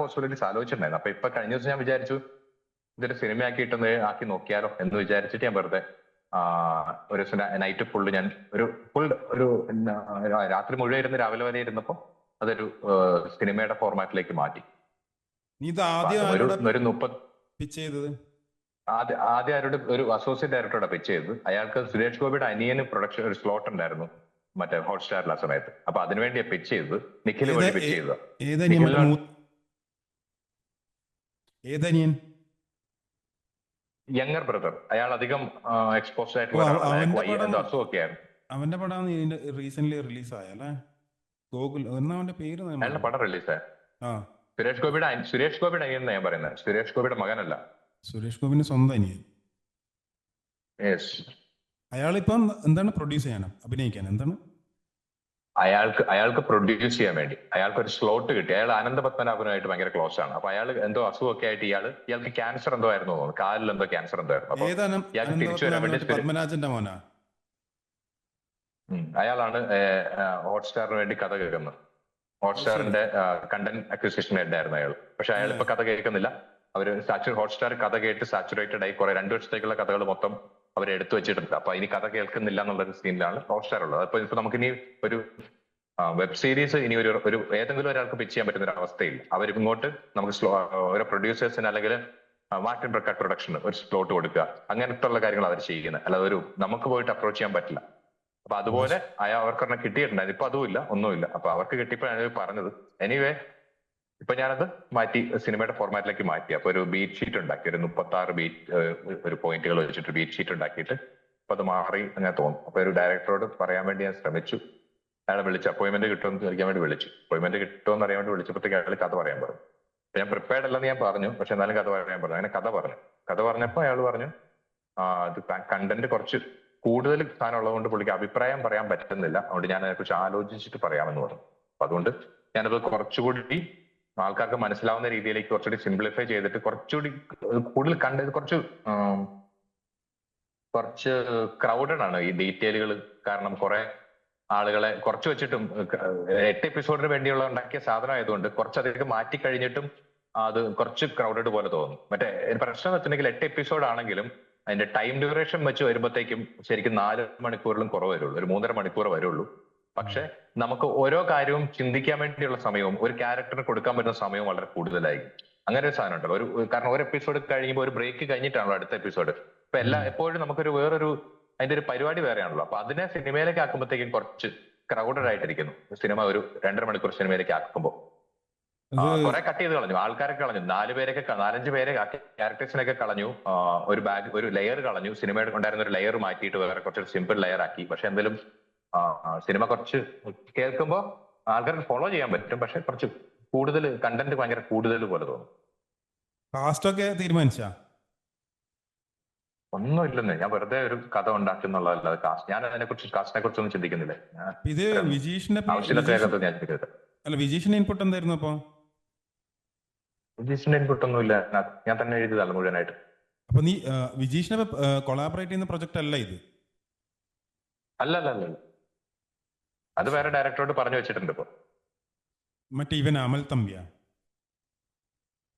പോസിബിലിറ്റീസ് ആലോചിച്ചിട്ടുണ്ടായിരുന്നു. അപ്പൊ ഇപ്പൊ കഴിഞ്ഞ ദിവസം ഞാൻ വിചാരിച്ചു ഇതൊരു സിനിമയാക്കിയിട്ടൊന്ന് ആക്കി നോക്കിയാലോ എന്ന് വിചാരിച്ചിട്ട് ഞാൻ വെറുതെ ഒരു നൈറ്റ് ഫുള്ള് ഞാൻ ഒരു രാത്രി മുഴുവൻ ഇരുന്ന് രാവിലെ വരെ ഇരുന്നപ്പോ അതൊരു സിനിമയുടെ ഫോർമാറ്റിലേക്ക് മാറ്റി. ആദ്യം ആരോട് ഒരു അസോസിയേറ്റ് ഡയറക്ടറോടെ പിച്ച് ചെയ്തത്. അയാൾക്ക് സുരേഷ് ഗോപിയുടെ അനിയന് പ്രൊഡക്ഷൻ ഒരു സ്ലോട്ട് ഉണ്ടായിരുന്നു മറ്റേ ഹോട്ട്സ്റ്റാറിൽ ആ സമയത്ത്. അപ്പൊ അതിനുവേണ്ടി പിച്ച് ചെയ്തത്. നിഖിൽ വഴി പിച്ച് ചെയ്തത്. Younger brother. അയാൾ അധികം എക്സ്പോസ്ഡ് ആയിട്ടുള്ള അസുഖമൊക്കെ ആയിരുന്നു. അവന്റെ പടം റീസെന്റ് റിലീസ് ആയല്ലേ? ഗോകുൽ എന്നാ അവന്റെ പേര് ഞാൻ അയാളുടെ മറന്നു. പടം റിലീസായ ആ സുരേഷ് ഗോപിയുടെ അനിയൻ ഞാൻ പറയുന്നത്, സുരേഷ് ഗോപിയുടെ മകനല്ല. സുരേഷ് ഗോപിന്റെ സ്വന്തം അനിയൻ. യെസ്. അയാളിപ്പം എന്താണ് പ്രൊഡ്യൂസ് ചെയ്യാനോ അഭിനയിക്കാൻ എന്താണ്? അയാൾക്ക് പ്രൊഡ്യൂസ് ചെയ്യാൻ വേണ്ടി അയാൾക്ക് ഒരു സ്ലോട്ട് കിട്ടി. അയാൾ അനന്തപത്മനാഭനുമായിട്ട് ഭയങ്കര ക്ലോസ് ആണ്. അപ്പൊ അയാൾ എന്തോ അസുഖമൊക്കെ ആയിട്ട് ഇയാൾക്ക് ക്യാൻസർ എന്തോ ആയിരുന്നു തോന്നുന്നു, കാലിൽ എന്തോ ക്യാൻസർ എന്തോ ആയിരുന്നു. അപ്പൊ ഏതാണ് ഇയാൾക്ക് തിരിച്ചു വരാൻ വേണ്ടി പത്മരാജന്റെ മോനാ? അയാളാണ് ഹോട്ട്സ്റ്റാറിന് വേണ്ടി കഥ കേൾക്കുന്നത്. ഹോട്ട്സ്റ്റാറിന്റെ കണ്ടന്റ് അക്വിസിഷൻ ഹെഡ് ആയിരുന്നു അയാൾ. പക്ഷെ അയാൾ ഇപ്പൊ കഥ കേൾക്കുന്നില്ല. അവര് ഹോട്ട്സ്റ്റാർ കഥ കേട്ട് സാച്ചുറേറ്റഡ് ആയി കുറെ 2 വർഷത്തേക്കുള്ള കഥകൾ മൊത്തം അവർ എടുത്തു വെച്ചിട്ടുണ്ട്. അപ്പൊ ഇനി കഥ കേൾക്കുന്നില്ല എന്നുള്ളൊരു സീനിലാണ് ഹോട്ട്സ്റ്റാർ ഉള്ളത്. അപ്പൊ ഇപ്പൊ നമുക്കിനി ഒരു വെബ് സീരീസ് ഇനി ഒരു ഏതെങ്കിലും ഒരാൾക്ക് പിച്ച് ചെയ്യാൻ പറ്റുന്ന ഒരു അവസ്ഥയില്ല. അവർ ഇങ്ങോട്ട് നമുക്ക് ഓരോ പ്രൊഡ്യൂസേഴ്സിന് അല്ലെങ്കിൽ മാർട്ടിൻ പ്രക്കാട്ട് പ്രൊഡക്ഷന് ഒരു സ്ലോട്ട് കൊടുക്കുക, അങ്ങനത്തെ ഉള്ള കാര്യങ്ങൾ അവർ ചെയ്യുന്നത്. അല്ലാതെ നമുക്ക് പോയിട്ട് അപ്രോച്ച് ചെയ്യാൻ പറ്റില്ല. അപ്പൊ അതുപോലെ അവർക്കൊരെണ്ണം കിട്ടിയിട്ടുണ്ടായിരുന്നു. ഇപ്പൊ അതുമില്ല, ഒന്നുമില്ല. അപ്പൊ അവർക്ക് കിട്ടിയപ്പോഴാണ് പറഞ്ഞത്. എനിവേ ഇപ്പൊ ഞാനത് മാറ്റി സിനിമയുടെ ഫോർമാറ്റിലേക്ക് മാറ്റി. അപ്പൊ ഒരു ബീറ്റ് ഷീറ്റ് ഉണ്ടാക്കി, ഒരു 36 ഒരു പോയിന്റുകൾ വെച്ചിട്ട് ബീറ്റ് ഷീറ്റ് ഉണ്ടാക്കിയിട്ട് അപ്പൊ അത് മാറി അങ്ങനെ തോന്നുന്നു. അപ്പൊ ഒരു ഡയറക്ടറോട് പറയാൻ വേണ്ടി ഞാൻ ശ്രമിച്ചു. അയാളെ വിളിച്ചു, അപ്പോയിന്റ്മെന്റ് കിട്ടുമെന്ന് ചോദിക്കാൻ വേണ്ടി വിളിച്ചു. അപ്പോയിന്റ്മെന്റ് കിട്ടുമെന്ന് അറിയാൻ വേണ്ടി വിളിച്ചപ്പോഴത്തേക്ക് അയാൾ കഥ പറയാൻ പറഞ്ഞു. ഞാൻ പ്രിപ്പയർഡ് അല്ലെന്ന് ഞാൻ പറഞ്ഞു, പക്ഷെ എന്നാലും കഥ പറയാൻ പറഞ്ഞു. അങ്ങനെ കഥ പറഞ്ഞപ്പോൾ അയാൾ പറഞ്ഞു അത് കണ്ടന്റ് കുറച്ച് കൂടുതൽ സാധനം ഉള്ളതുകൊണ്ട് പുള്ളിക്ക് അഭിപ്രായം പറയാൻ പറ്റുന്നില്ല, അതുകൊണ്ട് ഞാൻ അതിനെക്കുറിച്ച് ആലോചിച്ചിട്ട് പറയാമെന്ന് പറഞ്ഞു. അപ്പൊ അതുകൊണ്ട് ഞാനത് കുറച്ചുകൂടി ആൾക്കാർക്ക് മനസ്സിലാവുന്ന രീതിയിലേക്ക് കുറച്ചുകൂടി സിംപ്ലിഫൈ ചെയ്തിട്ട് കുറച്ചുകൂടി കൂടുതൽ കണ്ടത് കുറച്ച് ക്രൗഡഡ് ആണ് ഈ ഡീറ്റെയിലുകൾ. കാരണം കുറെ ആളുകളെ കുറച്ച് വെച്ചിട്ടും 8 എപ്പിസോഡിന് വേണ്ടിയുള്ള ഉണ്ടാക്കിയ സാധനം ആയതുകൊണ്ട് കുറച്ചധികം മാറ്റി കഴിഞ്ഞിട്ടും അത് കുറച്ച് ക്രൗഡഡ് പോലെ തോന്നും. മറ്റേ പ്രശ്നം വെച്ചിട്ടുണ്ടെങ്കിൽ 8 എപ്പിസോഡ് ആണെങ്കിലും അതിന്റെ ടൈം ഡ്യൂറേഷൻ വെച്ച് വരുമ്പോഴത്തേക്കും ശരിക്കും 4 മണിക്കൂറിലും കുറവ് വരുള്ളൂ, ഒരു 3.5 മണിക്കൂർ വരുള്ളൂ. പക്ഷെ നമുക്ക് ഓരോ കാര്യവും ചിന്തിക്കാൻ വേണ്ടിയുള്ള സമയവും ഒരു ക്യാരക്ടറിന് കൊടുക്കാൻ പറ്റുന്ന സമയവും വളരെ കൂടുതലായിരിക്കും. അങ്ങനെ ഒരു സാധനം ഉണ്ടല്ലോ, കാരണം ഒരു എപ്പിസോഡ് കഴിയുമ്പോൾ ഒരു ബ്രേക്ക് കഴിഞ്ഞിട്ടാണല്ലോ അടുത്ത എപ്പിസോഡ്. ഇപ്പൊ എപ്പോഴും നമുക്കൊരു വേറൊരു അതിന്റെ ഒരു പരിപാടി വേറെയാണല്ലോ. അപ്പൊ അതിനെ സിനിമയിലേക്ക് ആക്കുമ്പോഴത്തേക്കും കുറച്ച് ക്രൗഡഡ് ആയിട്ടിരിക്കുന്നു സിനിമ. ഒരു 2.5 മണിക്കൂർ സിനിമയിലേക്ക് ആക്കുമ്പോൾ കുറെ കട്ട് ചെയ്ത് കളഞ്ഞു, ആൾക്കാരെ കളഞ്ഞു, 4 പേരൊക്കെ 4-5 പേരെ ക്യാരക്ടേഴ്സിനൊക്കെ കളഞ്ഞു. ഒരു ലെയർ കളഞ്ഞു, സിനിമയുടെ ഉണ്ടായിരുന്ന ഒരു ലെയർ മാറ്റിയിട്ട് വേറെ കുറച്ച് സിമ്പിൾ ലെയർ ആക്കി. പക്ഷെ എന്തെങ്കിലും സിനിമ കുറച്ച് കേൾക്കുമ്പോൾ ആൾക്കാർക്ക് ഫോളോ ചെയ്യാൻ പറ്റും, പക്ഷെ കുറച്ച് കൂടുതൽ കണ്ടന്റ് ഭയങ്കര കൂടുതൽ പോലെ തോന്നും. കാസ്റ്റൊക്കെ തീരുമാനിച്ചാ? ഒന്നുമില്ലെന്ന്, ഞാൻ വെറുതെ ഒരു കഥ ഉണ്ടാക്കുന്നുള്ളതല്ലാതെ ഞാൻ കാസ്റ്റിനെ കുറിച്ചൊന്നും ചിന്തിക്കുന്നില്ല. ഇത് വിജീഷിന്റെ ആവശ്യമില്ലാത്ത ഞാൻ ചിന്തിക്കരുത്. അല്ല, വിജീഷിന്റെ ഇൻപുട്ട് എന്തായിരുന്നു? അപ്പൊ വിജീഷിന്റെ ഇൻപുട്ട് ഒന്നുമില്ല, ഞാൻ തന്നെ എഴുതിയതല്ല മുഴുവനായിട്ട്. അപ്പൊ നീ വിജീഷിനെ കൊളാബറേറ്റ് ചെയ്യുന്ന പ്രൊജക്ട് അല്ല ഇത്? അല്ല, അത് വേറെ ഡയറക്ടറോട് പറഞ്ഞു വെച്ചിട്ടുണ്ട് ഇപ്പൊ. മറ്റേ ഇവൻ അമൽ തമ്പിയാ?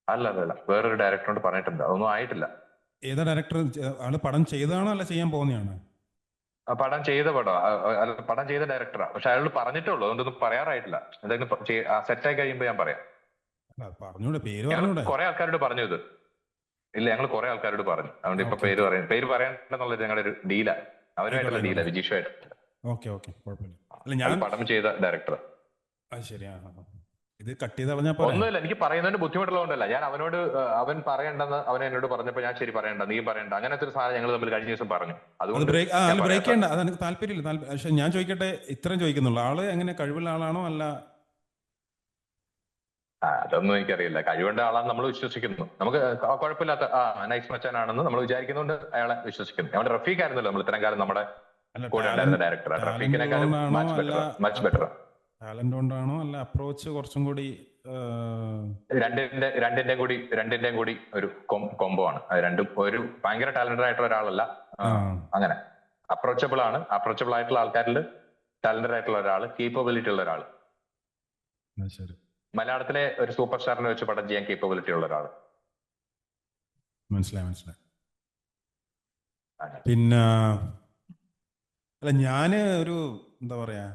അല്ല, വേറൊരു ഡയറക്ടറോട് പറഞ്ഞിട്ടുണ്ട്, അതൊന്നും ആയിട്ടില്ല. ഏതാ ഡയറക്ടർ? ആള് പടം ചെയ്തതാണോ അല്ല ചെയ്യാൻ പോകുന്നതാണ്? പടം ചെയ്ത ഡയറക്ടറാ, പക്ഷെ അയാളോട് പറഞ്ഞിട്ടുള്ളൂ, അതുകൊണ്ടൊന്നും പറയാറായിട്ടില്ല. എന്തെങ്കിലും സെറ്റായി കഴിയുമ്പോ ഞാൻ പറയാം. പറഞ്ഞൂടെ? പേര് ഞങ്ങൾ പറഞ്ഞൂടെ? കുറെ ആൾക്കാരോട് പറഞ്ഞു ഇത്. ഇല്ല, ഞങ്ങൾ കുറെ ആൾക്കാരോട് പറഞ്ഞു, അതുകൊണ്ട് ഇപ്പൊ പേര് പറയണ്ടെന്നുള്ളത് ഞങ്ങളുടെ ഒരു ഡീലാ. അവരുമായിട്ടുള്ള ഡീലാ, വിജീഷുമായിട്ട്. ഓക്കെ, കുഴപ്പമില്ല. അല്ല, ഞാൻ പടം ചെയ്ത ഡയറക്ടർ. ശരിയാ. ഇത് കട്ട് ചെയ്ത് പറഞ്ഞാ ഒന്നുമില്ല, എനിക്ക് പറയുന്നതിന് ബുദ്ധിമുട്ടുള്ളതുകൊണ്ടല്ല. ഞാൻ അവൻ പറയണ്ടെന്ന് അവൻ എന്നോട് പറഞ്ഞപ്പോ ഞാൻ ശരി പറയണ്ട, നീ പറയണ്ട, അങ്ങനത്തെ ഒരു സാധനം ഞങ്ങൾ തമ്മിൽ കഴിഞ്ഞ ദിവസം പറഞ്ഞു. അതുകൊണ്ട് ബ്രേക്ക് ചെയ്യണ്ട, അത് എനിക്ക് താല്പര്യമില്ല. പക്ഷെ ഞാൻ ചോദിക്കട്ടെ, ഇത്രയും ചോദിക്കുന്നുള്ളൂ, ആള് എങ്ങനെ കഴിവുള്ള ആളാണോ അല്ല? അതൊന്നും എനിക്കറിയില്ല. കഴിവേണ്ട ആളാന്ന് നമ്മൾ വിശ്വസിക്കുന്നു. നമുക്ക് കുഴപ്പമില്ലാത്ത നൈസ് മച്ചാനാണെന്ന് നമ്മൾ വിചാരിക്കുന്നുണ്ട്, അയാളെ വിശ്വസിക്കുന്നു. നമ്മുടെ റഫീഖ് ആയിരുന്നല്ലോ നമ്മൾ ഇത്രയും കാലം നമ്മുടെ കൂടെ ഉണ്ടായിരുന്ന ഡയറക്ടർ. റഫീഖിനെക്കാളും മച്ച് ബെറ്റർ. ടാലന്റ് കൊണ്ടാണോ അല്ല അപ്രോച്ച് കുറച്ചും കൂടി? രണ്ടിന്റെയും കൂടി ഒരു കോംബോ ആണ്. രണ്ടും ഒരു ഭയങ്കര ടാലന്റഡ് ആയിട്ടുള്ള ഒരാളല്ല, അങ്ങനെ അപ്രോച്ചബിൾ ആയിട്ടുള്ള ആൾക്കാരിൽ ടാലന്റഡ് ആയിട്ടുള്ള ഒരാള്, കേപ്പബിലിറ്റി ഉള്ള ഒരാള്. മലയാളത്തിലെ ഒരു സൂപ്പർ സ്റ്റാറിനെ വെച്ച് പടം ചെയ്യാൻ കേപ്പബിലിറ്റി ഉള്ള ഒരാള്. മനസ്സിലായി. പിന്നെ അല്ല, ഞാന് ഒരു എന്താ പറയാ,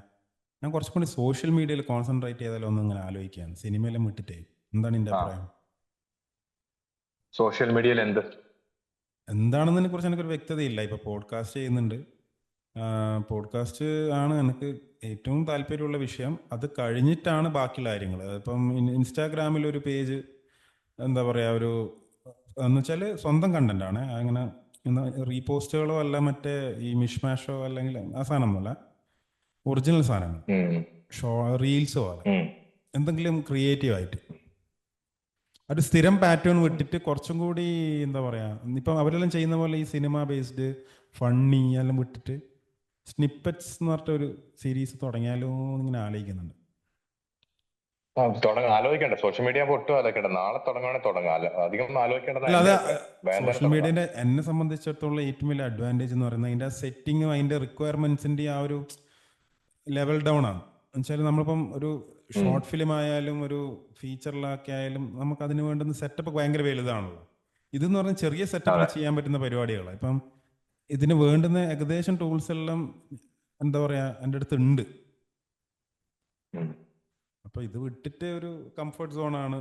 ഞാൻ കുറച്ചും കൂടി സോഷ്യൽ മീഡിയയിൽ കോൺസെൻട്രേറ്റ് ചെയ്താലോ ഒന്ന് ഇങ്ങനെ ആലോചിക്കുകയാണ്, സിനിമയിലും വിട്ടിട്ടേ. എന്താണ് നിന്റെ അഭിപ്രായം? സോഷ്യൽ മീഡിയയിൽ എന്താണെന്നതിനെ കുറിച്ച് എനിക്കൊരു വ്യക്തതയില്ല. ഇപ്പൊ പോഡ്കാസ്റ്റ് ചെയ്യുന്നുണ്ട്. പോഡ്കാസ്റ്റ് ആണ് എനിക്ക് ഏറ്റവും താല്പര്യമുള്ള വിഷയം. അത് കഴിഞ്ഞിട്ടാണ് ബാക്കിയുള്ള കാര്യങ്ങൾ. ഇപ്പം ഇൻസ്റ്റാഗ്രാമിൽ ഒരു പേജ്, എന്താ പറയാ, ഒരു എന്ന് വെച്ചാൽ സ്വന്തം കണ്ടന്റ് ആണ്. അങ്ങനെ റീപോസ്റ്റുകളോ അല്ല മറ്റേ ഈ മിഷ്മാഷോ അല്ലെങ്കിൽ ആ സാധനമൊന്നുമല്ല, ഒറിജിനൽ സാധനങ്ങൾ. റീൽസ് പോലെ ഉം. എന്തെങ്കിലും ക്രിയേറ്റീവ് ആയിട്ട് ഒരു സ്ഥിരം പാറ്റേൺ വിട്ടിട്ട് കുറച്ചും കൂടി എന്താ പറയുക, ഇപ്പം അവരെല്ലാം ചെയ്യുന്ന പോലെ ഈ സിനിമ ബേസ്ഡ് ഫണ്ണി എല്ലാം വിട്ടിട്ട് സ്നിപ്പറ്റ്സ് എന്ന് പറഞ്ഞിട്ട് ഒരു സീരീസ് തുടങ്ങിയാലോ എന്നിങ്ങനെ ആലോചിക്കുന്നുണ്ട്. ആലോചിക്കണ്ട, സോഷ്യൽ മീഡിയ ഒട്ടും ആലോചിക്കണ്ട. നാളെ തുടങ്ങുവാണെങ്കിൽ തുടങ്ങാം. അധികം ഒന്നും ആലോചിക്കേണ്ടത് അല്ല, എന്റെ അത് അഭിപ്രായം. വേഗം തന്നെ സോഷ്യൽ തുടങ്ങാം. മീഡിയന്റെ എന്നെ സംബന്ധിച്ചിടത്തോളം ഏറ്റവും വലിയ അഡ്വാൻറ്റേജ് എന്ന് പറയുന്നത് അതിന്റെ സെറ്റിങ്ങും അതിന്റെ റിക്വയർമെന്റ്സിന്റെ ആ ഒരു ലെവൽ ഡൗൺ ആണ്. എന്നുവെച്ചാൽ നമ്മളിപ്പം ഒരു ഉം. ഷോർട്ട് ഫിലിം ആയാലും ഒരു ഫീച്ചറിലൊക്കെ ആയാലും നമുക്ക് അതിന് വേണ്ടുന്ന സെറ്റപ്പ് ഭയങ്കര വലുതാണല്ലോ. ഇതെന്ന് പറഞ്ഞാൽ ചെറിയ സെറ്റപ്പിൽ അതെ. ചെയ്യാൻ പറ്റുന്ന പരിപാടികളാണ്. ഇപ്പം ഇതിന് വേണ്ടുന്ന ഏകദേശം ടൂൾസ് എല്ലാം എന്താ പറയാ എൻ്റെ അടുത്ത് ഉണ്ട്. ഉം. അപ്പൊ ഇത് വിട്ടിട്ട് ഒരു കംഫർട്ട് സോണാണ്,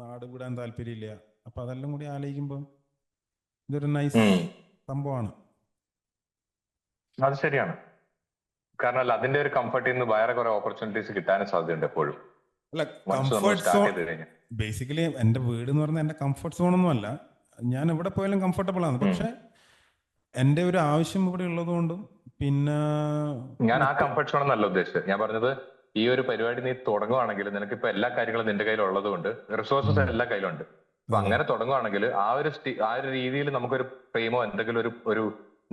നാട് വിടാൻ താല്പര്യമില്ല. അപ്പൊ അതെല്ലാം കൂടി ആലോചിക്കുമ്പോൾ ഇതൊരു നൈസ് ഉം. സംഭവമാണ്. അത് ശരിയാണ്. കാരണം അല്ല, അതിന്റെ ഒരു കംഫർട്ടിൽ നിന്ന് വേറെ കുറെ ഓപ്പർച്യൂണിറ്റീസ് കിട്ടാനും സാധ്യതയുണ്ട് എപ്പോഴും, അല്ല, വൺസ് നമ്മൾ കംഫർട്ട് സ്റ്റാർട്ട് സോൺ ചെയ്ത് കഴിഞ്ഞാൽ. ബേസിക്കലി എൻ്റെ വീട് എന്ന് പറഞ്ഞാൽ എൻ്റെ കംഫർട്ട് സോൺ ഒന്നും അല്ല. ഞാൻ എവിടെ പോയാലും കംഫർട്ടബിൾ ആണ്. പക്ഷെ എൻ്റെ ഒരു ആവശ്യം ഇവിടെ ഉള്ളത് കൊണ്ടും പിന്നെ ഞാൻ ആ മറ്റ് കംഫർട്ട് സോൺ എന്നല്ല ഉദ്ദേശിച്ചത്. ഞാൻ പറഞ്ഞത്, ഈ ഒരു പരിപാടി നീ തുടങ്ങുവാണെങ്കിൽ നിനക്ക് ഇപ്പൊ എല്ലാ കാര്യങ്ങളും നിന്റെ കയ്യിൽ ഉള്ളത് കൊണ്ട് റിസോഴ്സസ് എല്ലാ കയ്യിലുണ്ട്. അപ്പൊ അതെ. അങ്ങനെ തുടങ്ങുവാണെങ്കിൽ ആ ഒരു രീതിയിൽ നമുക്കൊരു ഫ്രെയിമോ എന്തെങ്കിലും ഒരു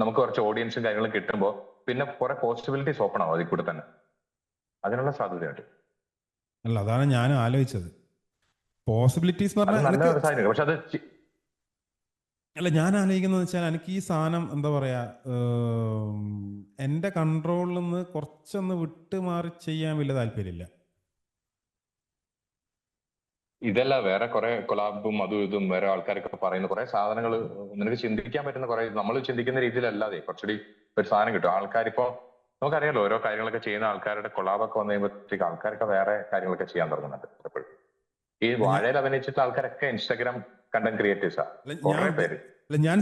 നമുക്ക് കുറച്ച് ഓഡിയൻസും കാര്യങ്ങളും കിട്ടുമ്പോൾ പിന്നെ കുറെ പോസിബിലിറ്റീസ് ഓപ്പൺ ആവും അതിൽ കൂടെ തന്നെ. അതിനുള്ള സാധ്യതയുണ്ട്. അല്ല, അതാണ് ഞാൻ ആലോചിച്ചത്. പോസിബിലിറ്റീസ് എന്ന് അത് പറഞ്ഞാൽ നല്ല എനിക്ക് ഒരു സാധ്യത. പക്ഷെ അത് അല്ല, ഞാൻ ആലോചിക്കുന്നത് വെച്ചാൽ എനിക്ക് ഈ സാധനം എന്താ പറയാ, എൻ്റെ കൺട്രോളിൽ നിന്ന് കുറച്ചൊന്ന് വിട്ട് മാറി ചെയ്യാൻ വലിയ താല്പര്യമില്ല. ഇതല്ല, വേറെ കുറെ കൊളാബും അതും ഇതും വേറെ ആൾക്കാരൊക്കെ പറയുന്ന കുറെ സാധനങ്ങൾ നിനക്ക് ചിന്തിക്കാൻ പറ്റുന്ന കുറെ, നമ്മൾ ചിന്തിക്കുന്ന രീതിയിലല്ലാതെ കുറച്ചുകൂടി ഒരു സാധനം കിട്ടും. ആൾക്കാരിപ്പോ നമുക്കറിയാലോ, ഓരോ കാര്യങ്ങളൊക്കെ ചെയ്യുന്ന ആൾക്കാരുടെ കൊളാബൊക്കെ വന്നു കഴിയുമ്പോഴത്തേക്ക് ആൾക്കാരൊക്കെ വേറെ കാര്യങ്ങളൊക്കെ ചെയ്യാൻ തുടങ്ങുന്നുണ്ട് എപ്പോഴും. ഈ അല്ല, വാഴയിൽ അഭിനയിച്ചിട്ട് ആൾക്കാരൊക്കെ ഇൻസ്റ്റാഗ്രാം കണ്ടന്റ് ക്രിയേറ്റേഴ്സാ കുറെ പേര്. ഞാൻ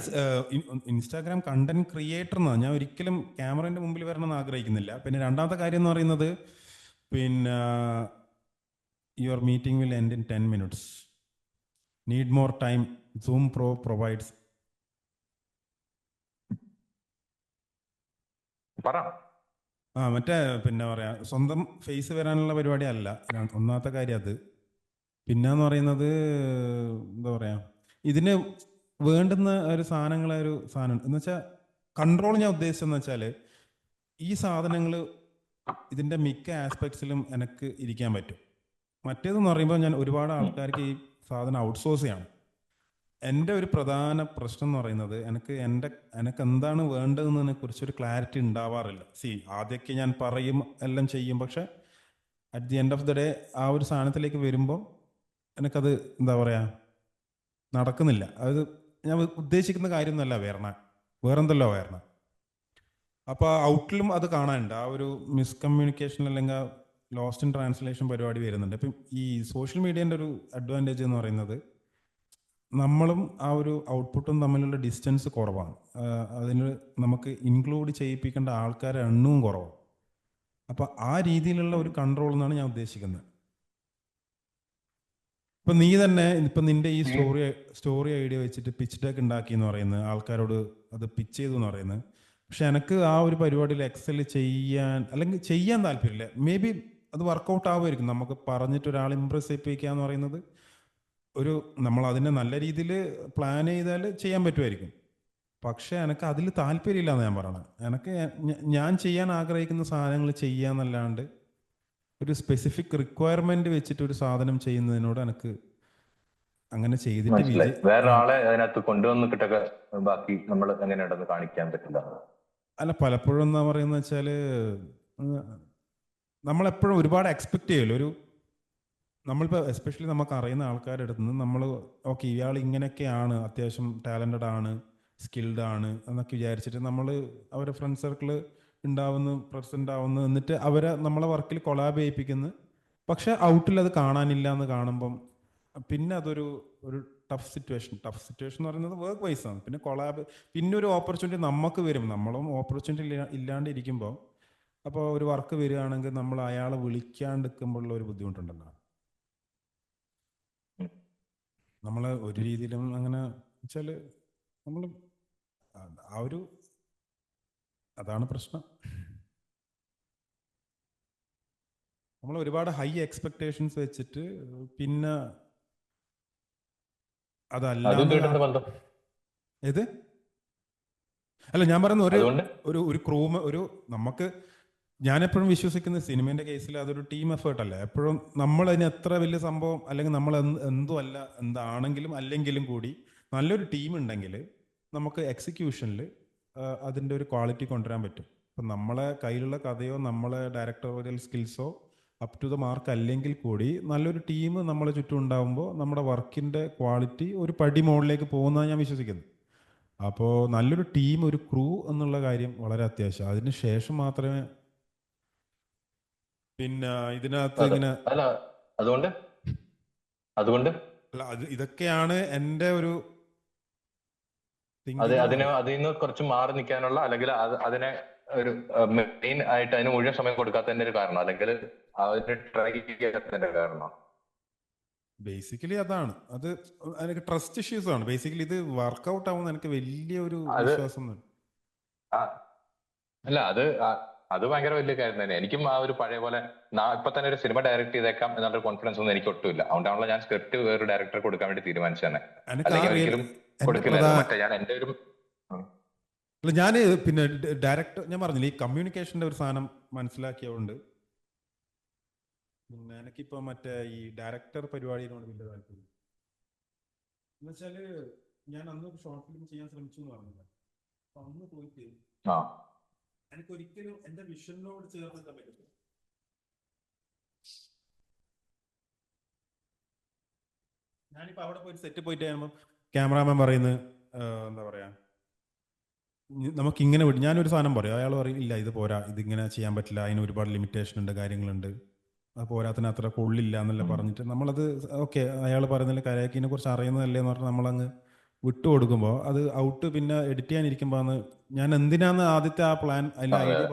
ഇൻസ്റ്റാഗ്രാം കണ്ടന്റ് ക്രിയേറ്റർ എന്നാണ്. ഞാൻ ഒരിക്കലും ക്യാമറയുടെ മുമ്പിൽ വരണമെന്ന് ആഗ്രഹിക്കുന്നില്ല. പിന്നെ രണ്ടാമത്തെ കാര്യം എന്ന് പറയുന്നത്, പിന്നെ your meeting will end in 10 minutes. Need more time. Zoom pro provides. പറ. മറ്റേ പിന്നെ പറയാ, സ്വന്തം ഫേസ് വരാനുള്ള പരിപാടി അല്ല ഒന്നാമത്തെ കാര്യം അത്. പിന്നെന്ന് പറയുന്നത് എന്താ പറയാ, ഇതിന് വേണ്ടുന്ന ഒരു സാധനങ്ങളെ ഒരു സാധനം എന്ന് വെച്ചാൽ കൺട്രോൾ ഞാൻ ഉദ്ദേശിച്ചെന്ന് വെച്ചാൽ ഈ സാധനങ്ങൾ ഇതിന്റെ മിക്ക ആസ്പെക്ട്സിലും എനിക്ക് ഇരിക്കാൻ പറ്റും. മറ്റേതെന്ന് പറയുമ്പോൾ ഞാൻ ഒരുപാട് ആൾക്കാർക്ക് ഈ സാധനം ഔട്ട്സോഴ്സ് ചെയ്യണം. എൻ്റെ ഒരു പ്രധാന പ്രശ്നം എന്ന് പറയുന്നത് എനിക്ക് എന്താണ് വേണ്ടതെന്നതിനെ കുറിച്ചൊരു ക്ലാരിറ്റി ഉണ്ടാവാറില്ല. ആദ്യമൊക്കെ ഞാൻ പറയും എല്ലാം ചെയ്യും, പക്ഷെ at the end of the day ആ ഒരു സാധനത്തിലേക്ക് വരുമ്പോൾ എനിക്കത് എന്താ പറയാ നടക്കുന്നില്ല. അത് ഞാൻ ഉദ്ദേശിക്കുന്ന കാര്യമൊന്നുമല്ല വേറെന്തല്ലോ വരണം. അപ്പോൾ ഔട്ടിലും അത് കാണാനുണ്ട്. ആ ഒരു മിസ്കമ്മ്യൂണിക്കേഷൻ അല്ലെങ്കിൽ ലോസ്റ്റ് ഇൻ ട്രാൻസ്ലേഷൻ പരിപാടി വരുന്നുണ്ട്. ഇപ്പം ഈ സോഷ്യൽ മീഡിയൻ്റെ ഒരു അഡ്വാൻറ്റേജ് എന്ന് പറയുന്നത് നമ്മളും ആ ഒരു ഔട്ട്പുട്ടും തമ്മിലുള്ള ഡിസ്റ്റൻസ് കുറവാണ്. അതിന് നമുക്ക് ഇൻക്ലൂഡ് ചെയ്യിപ്പിക്കേണ്ട ആൾക്കാരുടെ എണ്ണവും കുറവാണ്. അപ്പം ആ രീതിയിലുള്ള ഒരു കൺട്രോൾ എന്നാണ് ഞാൻ ഉദ്ദേശിക്കുന്നത്. ഇപ്പം നീ തന്നെ ഇപ്പം നിന്റെ ഈ സ്റ്റോറി ഐഡിയ വെച്ചിട്ട് പിച്ച് ഡെക്ക് ഉണ്ടാക്കി എന്ന് പറയുന്നത്, ആൾക്കാരോട് അത് പിച്ച് ചെയ്തു എന്ന് പറയുന്നത്. പക്ഷെ എനിക്ക് ആ ഒരു പരിപാടിയിൽ എക്സൽ ചെയ്യാൻ അല്ലെങ്കിൽ ചെയ്യാൻ താല്പര്യമില്ല. മേ ബി അത് വർക്കൗട്ട് ആവുമായിരിക്കും. നമുക്ക് പറഞ്ഞിട്ട് ഒരാൾ ഇമ്പ്രസ് ചെയ്യിപ്പിക്കുക എന്ന് പറയുന്നത് നമ്മൾ അതിനെ നല്ല രീതിയിൽ പ്ലാൻ ചെയ്താൽ ചെയ്യാൻ പറ്റുമായിരിക്കും. പക്ഷെ എനിക്ക് അതിൽ താല്പര്യമില്ല എന്ന് ഞാൻ പറയണത്. ഞാൻ ചെയ്യാൻ ആഗ്രഹിക്കുന്ന സാധനങ്ങൾ ചെയ്യാന്നല്ലാണ്ട് ഒരു സ്പെസിഫിക് റിക്വയർമെന്റ് വെച്ചിട്ട് ഒരു സാധനം ചെയ്യുന്നതിനോട് എനിക്ക് അങ്ങനെ ചെയ്തിട്ട് വേറൊരാളെ അതിനകത്ത് കൊണ്ടുവന്നിട്ടൊക്കെ ബാക്കി നമ്മൾ എങ്ങനെയുണ്ടെന്ന് കാണിക്കാൻ പറ്റില്ല. അല്ല, പലപ്പോഴും എന്താ പറയുന്നത് വെച്ചാല് നമ്മളെപ്പോഴും ഒരുപാട് എക്സ്പെക്ട് ചെയ്യുമല്ലോ. നമ്മളിപ്പോൾ എസ്പെഷ്യലി നമുക്ക് അറിയുന്ന ആൾക്കാരുടെ അടുത്ത് നിന്ന് നമ്മൾ ഓക്കെ ഇയാൾ ഇങ്ങനെയൊക്കെയാണ്, അത്യാവശ്യം ടാലൻറ്റഡ് ആണ്, സ്കിൽഡ് ആണ് എന്നൊക്കെ വിചാരിച്ചിട്ട് നമ്മൾ അവരെ ഫ്രണ്ട് സർക്കിൾ ഉണ്ടാവുന്നു, പ്രസന്റ് ആവുന്നു, എന്നിട്ട് അവരെ നമ്മളെ വർക്കിൽ കൊളാബ് ചെയ്യിപ്പിക്കുന്നു. പക്ഷെ ഔട്ടിൽ അത് കാണാനില്ല എന്ന് കാണുമ്പം പിന്നെ അതൊരു ടഫ് സിറ്റുവേഷൻ എന്ന് പറയുന്നത് വർക്ക് വൈസ് ആണ്. പിന്നെ ഒരു ഓപ്പർച്യൂണിറ്റി നമുക്ക് വരും. നമ്മളും ഓപ്പർച്യൂണിറ്റി ഇല്ലാണ്ട് ഇരിക്കുമ്പോൾ അപ്പോൾ ഒരു വർക്ക് വരികയാണെങ്കിൽ നമ്മൾ അയാളെ വിളിക്കാണ്ടിരിക്കുമ്പോഴുള്ള ഒരു ബുദ്ധിമുട്ടുണ്ടല്ലോ. നമ്മൾ ഒരു രീതിയിലും അങ്ങനെ വെച്ചാൽ നമ്മൾ അതാണ് പ്രശ്നം. നമ്മൾ ഒരുപാട് ഹൈ എക്സ്പെക്ടേഷൻസ് വെച്ചിട്ട് പിന്നെ അതും അതല്ലാന്ന് ഇതുമായിട്ട് എന്താ ബന്ധം? ഏത് അല്ല ഞാൻ പറയുന്ന ഒരു അതുകൊണ്ട് ഒരു ഒരു ക്രൂമ ഒരു നമുക്ക് ഞാൻ എപ്പോഴും വിശ്വസിക്കുന്ന സിനിമേന്റെ കേസിൽ അതൊരു ടീം എഫേർട്ട് അല്ലേ എപ്പോഴും നമ്മൾ അതിന് എത്ര വലിയ സംഭവം അല്ലെങ്കിൽ നമ്മൾ എന്തും അല്ല എന്താണെങ്കിലും അല്ലെങ്കിലും കൂടി നല്ലൊരു ടീം ഉണ്ടെങ്കിൽ നമുക്ക് എക്സിക്യൂഷനിൽ അതിൻ്റെ ഒരു ക്വാളിറ്റി കൊണ്ടുവരാൻ പറ്റും. ഇപ്പം നമ്മളെ കയ്യിലുള്ള കഥയോ നമ്മളെ ഡയറക്ടോറിയൽ സ്കിൽസോ അപ് ടു ദ മാർക്ക് അല്ലെങ്കിൽ കൂടി നല്ലൊരു ടീം നമ്മളെ ചുറ്റും ഉണ്ടാകുമ്പോൾ നമ്മുടെ വർക്കിൻ്റെ ക്വാളിറ്റി ഒരു പടി മുകളിലേക്ക് പോകുന്നതാണ് ഞാൻ വിശ്വസിക്കുന്നത്. അപ്പോൾ നല്ലൊരു ടീം ഒരു ക്രൂ എന്നുള്ള കാര്യം വളരെ അത്യാവശ്യം. അതിന് ശേഷം മാത്രമേ പിന്നെ ഇതിനകത്ത് അതെ ഇങ്ങനെ അല്ല അതുകൊണ്ട് അതുകൊണ്ട് അല്ല ഇതൊക്കെയാണ് എൻ്റെ ഒരു അത് തിങ്കിങ് എന്ന് അതിന് പറയുന്നത്. അതിൽ നിന്ന് കുറച്ച് മാറി നിൽക്കാനുള്ള അല്ലെങ്കിൽ അതിനെ ഒരു മെയിൻ ആയിട്ട് അതിന് മുഴുവൻ സമയം കൊടുക്കാത്തതിന്റെ ഒരു കാരണം, അല്ലെങ്കിൽ അതിന് ട്രൈ ചെയ്യാത്തതിന്റെ കാരണം. ബേസിക്കലി അതാണ് അത്. എനിക്ക് ട്രസ്റ്റ് ഇഷ്യൂസ് ആണ് ബേസിക്കലി. ഇത് വർക്കൗട്ട് ആവുന്ന എനിക്ക് വലിയ ഒരു അത് വിശ്വാസം തന്നെ. ആ, അല്ല അത് ഭയങ്കര വലിയ കാര്യം തന്നെ. എനിക്കും ആ ഒരു പഴയ പോലെ ഇപ്പൊ തന്നെ ഒരു സിനിമ ഡയറക്ട് ചെയ്തേക്കാം എന്നുള്ള കോൺഫിഡൻസ് ഒന്നും എനിക്ക് ഒട്ടുമില്ല. അതുകൊണ്ടാണല്ലോ ഞാൻ സ്ക്രിപ്റ്റ് വേറെ ഡയറക്ടർ കൊടുക്കാൻ വേണ്ടി തീരുമാനിച്ചു തന്നെ. എനിക്ക് ആ അല്ലെങ്കിൽ റിയൽ ഒരിക്കലും എൻ്റെ കൊടുക്കില്ലായിരുന്നു. മറ്റേ ഞാൻ എന്റെ ഒരു അല്ല ഞാൻ പിന്നെ ഡയറക്ടർ ഞാൻ പറഞ്ഞില്ല ഈ കമ്മ്യൂണിക്കേഷന്റെ ഒരു സാധനം മനസ്സിലാക്കിയതുകൊണ്ട് പിന്നെ എനിക്കിപ്പോ മറ്റേ ഈ ഡയറക്ടർ പരിപാടിയോട് വലിയ താല്പര്യം. എന്ന് വെച്ചാല് ഞാൻ അന്ന് ഷോർട്ട് ഫിലിം ചെയ്യാൻ ശ്രമിച്ചു എന്ന് പറഞ്ഞില്ല. അപ്പൊ അന്ന് പോയിട്ട് ആ എനിക്ക് ഒരിക്കലും എന്റെ വിഷനിനോട് ചേർന്ന് നിൽക്കാൻ പറ്റില്ല. ഞാനിപ്പോ അവിടെ പോയി സെറ്റ് പോയിട്ട് കഴിയുമ്പോൾ ക്യാമറാമാൻ പറയുന്നത് എന്താ പറയാ നമുക്ക് ഇങ്ങനെ വിടും. ഞാനൊരു സാധനം പറയും, അയാൾ പറയും ഇല്ല ഇത് പോരാ, ഇതിങ്ങനെ ചെയ്യാൻ പറ്റില്ല, അതിന് ഒരുപാട് ലിമിറ്റേഷൻ ഉണ്ട്, കാര്യങ്ങളുണ്ട്, അത് പോരാത്തിന് അത്ര കൊള്ളില്ല എന്നല്ല പറഞ്ഞിട്ട് നമ്മളത് ഓക്കെ അയാൾ പറയുന്നതിൽ കരയാക്കിനെ കുറിച്ച് അറിയുന്നതല്ലേ എന്ന് പറഞ്ഞാൽ നമ്മളങ്ങ് വിട്ടു കൊടുക്കുമ്പോൾ അത് ഔട്ട് പിന്നെ എഡിറ്റ് ചെയ്യാനിരിക്കുമ്പോൾ അന്ന് ഞാൻ എന്തിനാന്ന് ആദ്യത്തെ ആ പ്ലാൻ അതിലെ അതെ ഐഡിയ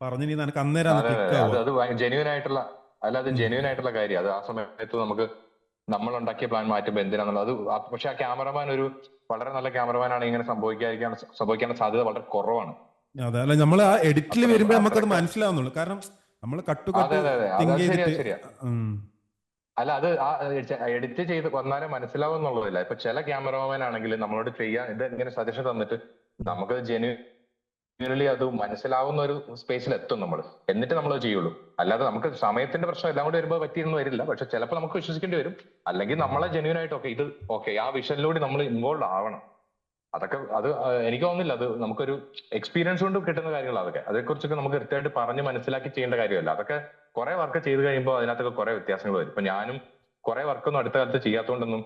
പറഞ്ഞിനി എനിക്ക് അന്നേരം അതെ ക്ലിക്ക് അത് ആവുക. അത് ജെന്യൂൻ ആയിട്ടുള്ള അല്ല അത് ജെന്യൂൻ ആയിട്ടുള്ള കാര്യം. അത് ആ സമയത്ത് നമുക്ക് നമ്മൾ ഉണ്ടാക്കിയ പ്ലാൻ മാറ്റുമ്പോൾ എന്തിനാന്നുള്ളത് അത് പക്ഷെ ആ ക്യാമറമാൻ ഒരു വളരെ നല്ല ക്യാമറമാൻ ആണ് ഇങ്ങനെ സംഭവിക്കാനുള്ള സാധ്യത വളരെ കുറവാണ്. അതെ അല്ല നമ്മൾ ആ എഡിറ്റിൽ അത്ര വരുമ്പോൾ നമുക്കത് അത്രക്ക് മനസ്സിലാവുന്നുള്ളൂ. കാരണം നമ്മൾ കട്ട് അതെ അതെ അതെ തിങ്ക് അത് ശരിയാ ചെയ്തിട്ട് ശരിയാ. അല്ല അത് എഡിറ്റ് ചെയ്ത് വന്നാലേ മനസ്സിലാവും എന്നുള്ളതില്ല. ഇപ്പൊ ചില ക്യാമറമാൻ ആണെങ്കിൽ നമ്മളോട് ചെയ്യാൻ ഇത് ഇങ്ങനെ സജഷൻ തന്നിട്ട് നമുക്ക് ജെന്യൂനലി അത് മനസ്സിലാവുന്ന ഒരു സ്പേസിൽ എത്തും നമ്മൾ, എന്നിട്ട് നമ്മൾ ചെയ്യുള്ളൂ. അല്ലാതെ നമുക്ക് സമയത്തിന്റെ പ്രശ്നം എല്ലാം കൂടി വരുമ്പോൾ പറ്റിയൊന്നും വരില്ല. പക്ഷെ ചിലപ്പോൾ നമുക്ക് വിശ്വസിക്കേണ്ടി വരും. അല്ലെങ്കിൽ നമ്മളെ ജെന്യൂൻ ആയിട്ട് ഓക്കെ ആ വിഷനിലൂടെ നമ്മൾ ഇൻവോൾവ് ആവണം. അതൊക്കെ അത് എനിക്ക് തോന്നുന്നില്ല അത് നമുക്കൊരു എക്സ്പീരിയൻസ് കൊണ്ട് കിട്ടുന്ന കാര്യങ്ങൾ. അതേക്കുറിച്ചൊക്കെ നമുക്ക് കൃത്യമായിട്ട് പറഞ്ഞ് മനസ്സിലാക്കി ചെയ്യേണ്ട കാര്യമല്ല. അതൊക്കെ കുറെ വർക്ക് ചെയ്ത് കഴിയുമ്പോൾ അതിനകത്തൊക്കെ കുറെ വ്യത്യാസങ്ങൾ വരും. ഇപ്പൊ ഞാനും കുറെ വർക്കൊന്നും അടുത്ത കാലത്ത് ചെയ്യാത്തതുകൊണ്ടൊന്നും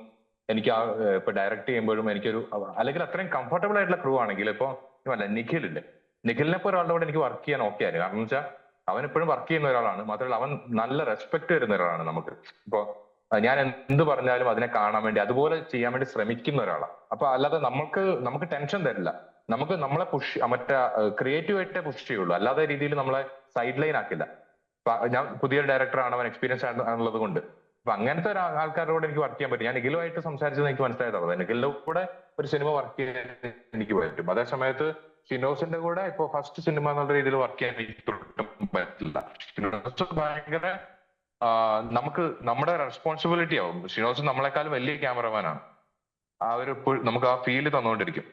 എനിക്ക് ഇപ്പൊ ഡയറക്ട് ചെയ്യുമ്പോഴും എനിക്കൊരു അല്ലെങ്കിൽ അത്രയും കംഫർട്ടബിൾ ആയിട്ടുള്ള ക്രൂ ആണെങ്കിൽ ഇപ്പൊ അല്ല നിഖിലില്ലേ, നിഖിലിനെ പോലെ ഒരാളുടെ കൂടെ എനിക്ക് വർക്ക് ചെയ്യാൻ ഓക്കെ ആയിരുന്നു. കാരണം വെച്ചാൽ അവൻ എപ്പോഴും വർക്ക് ചെയ്യുന്ന ഒരാളാണ്. മാത്രമല്ല അവൻ നല്ല റെസ്പെക്ട് തരുന്ന ഒരാളാണ് നമുക്ക്. ഇപ്പൊ ഞാൻ എന്ത് പറഞ്ഞാലും അതിനെ കാണാൻ വേണ്ടി അതുപോലെ ചെയ്യാൻ വേണ്ടി ശ്രമിക്കുന്ന ഒരാളാണ്. അപ്പൊ അല്ലാതെ നമുക്ക് ടെൻഷൻ തരില്ല. നമുക്ക് നമ്മളെ മറ്റേ ക്രിയേറ്റീവായിട്ടേ പുഷ് ചെയ്യുള്ളൂ. അല്ലാതെ രീതിയിൽ നമ്മളെ സൈഡ് ലൈൻ ആക്കില്ല. ഞാൻ പുതിയ ഡയറക്ടറാണ്, അവൻ എക്സ്പീരിയൻസ് ആണുള്ളത് കൊണ്ട് അപ്പൊ അങ്ങനത്തെ ഒരു ആൾക്കാരോട് എനിക്ക് വർക്ക് ചെയ്യാൻ പറ്റും. ഞാൻ നിഖിലുമായിട്ട് സംസാരിച്ചത് എനിക്ക് മനസ്സിലായതുള്ളത്. നിഖിലിന്റെ കൂടെ ഒരു സിനിമ വർക്ക് ചെയ്യാൻ എനിക്ക് പറ്റും. അതേ സമയത്ത് ഷിനോസിന്റെ കൂടെ ഇപ്പൊ ഫസ്റ്റ് സിനിമ എന്നുള്ള രീതിയിൽ വർക്ക് ചെയ്യാൻ എനിക്ക് പറ്റില്ല. ഷിനോസ് ഭയങ്കര നമുക്ക് നമ്മുടെ റെസ്പോൺസിബിലിറ്റി ആവും. ഷിനോസ് നമ്മളെക്കാളും വലിയ ക്യാമറമാനാണ്. ആ ഒരു നമുക്ക് ആ ഫീല് തന്നുകൊണ്ടിരിക്കും.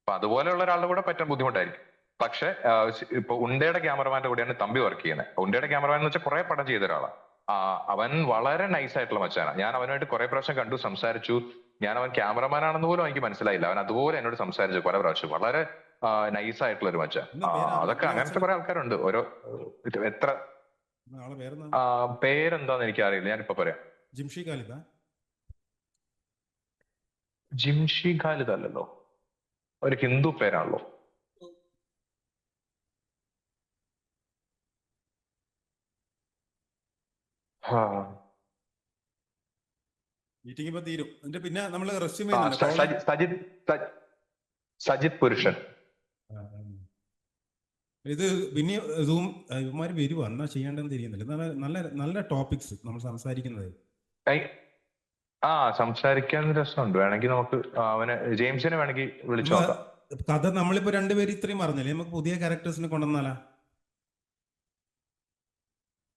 അപ്പൊ അതുപോലെയുള്ള ഒരാളുടെ കൂടെ പറ്റാൻ ബുദ്ധിമുട്ടായിരിക്കും. പക്ഷെ ഇപ്പൊ ഉണ്ടയുടെ ക്യാമറമാന്റെ കൂടെയാണ് തമ്പി വർക്ക് ചെയ്യുന്നത്. ഉണ്ടയുടെ ക്യാമറമാൻ എന്ന് വെച്ചാൽ കുറെ പടം ചെയ്ത ഒരാളാണ്. അവൻ വളരെ നൈസ് ആയിട്ടുള്ള മച്ചാനാണ്. ഞാൻ അവനുമായിട്ട് കുറെ പ്രാവശ്യം കണ്ടു, സംസാരിച്ചു. ഞാൻ അവൻ ക്യാമറമാൻ ആണെന്ന് പോലും എനിക്ക് മനസ്സിലായില്ല. അവൻ അതുപോലെ എന്നോട് സംസാരിച്ചു പല പ്രാവശ്യം. വളരെ നൈസ് ആയിട്ടുള്ള ഒരു മച്ചാൻ. അതൊക്കെ അങ്ങനത്തെ കുറെ ആൾക്കാരുണ്ട്. ഓരോ എത്ര പേരെന്താന്ന് എനിക്കറിയില്ല, ഞാനിപ്പോ പറയാം. ജിംഷി ഖാലിദാ? ജിംഷി ഖാലിദ് അല്ലല്ലോ, ഒരു ഹിന്ദു പേരാണല്ലോ. മീറ്റിംഗ് ഇപ്പൊ തീരും. എന്നിട്ട് പിന്നെ നമ്മൾ സജിത് പുരുഷൻ. ഇത് പിന്നെ സൂം ഇവന്മാര് വരുവാ, എന്നാ ചെയ്യേണ്ടതെന്ന് തിരിയുന്നില്ല. നല്ല നല്ല നല്ല ടോപ്പിക്സ് നമ്മൾ സംസാരിക്കുന്നത്. സംസാരിക്കാൻ രസമുണ്ട്. വേണമെങ്കിൽ നമുക്ക് അവനെ ജെയിംസിനെ വേണമെങ്കിൽ വിളിച്ചു നോക്കാം. കഥ നമ്മളിപ്പോ രണ്ടുപേരും ഇത്രയും പറഞ്ഞല്ലേ, നമുക്ക് പുതിയ ക്യാരക്ടേഴ്സിനെ കൊണ്ടുവന്നാലാ?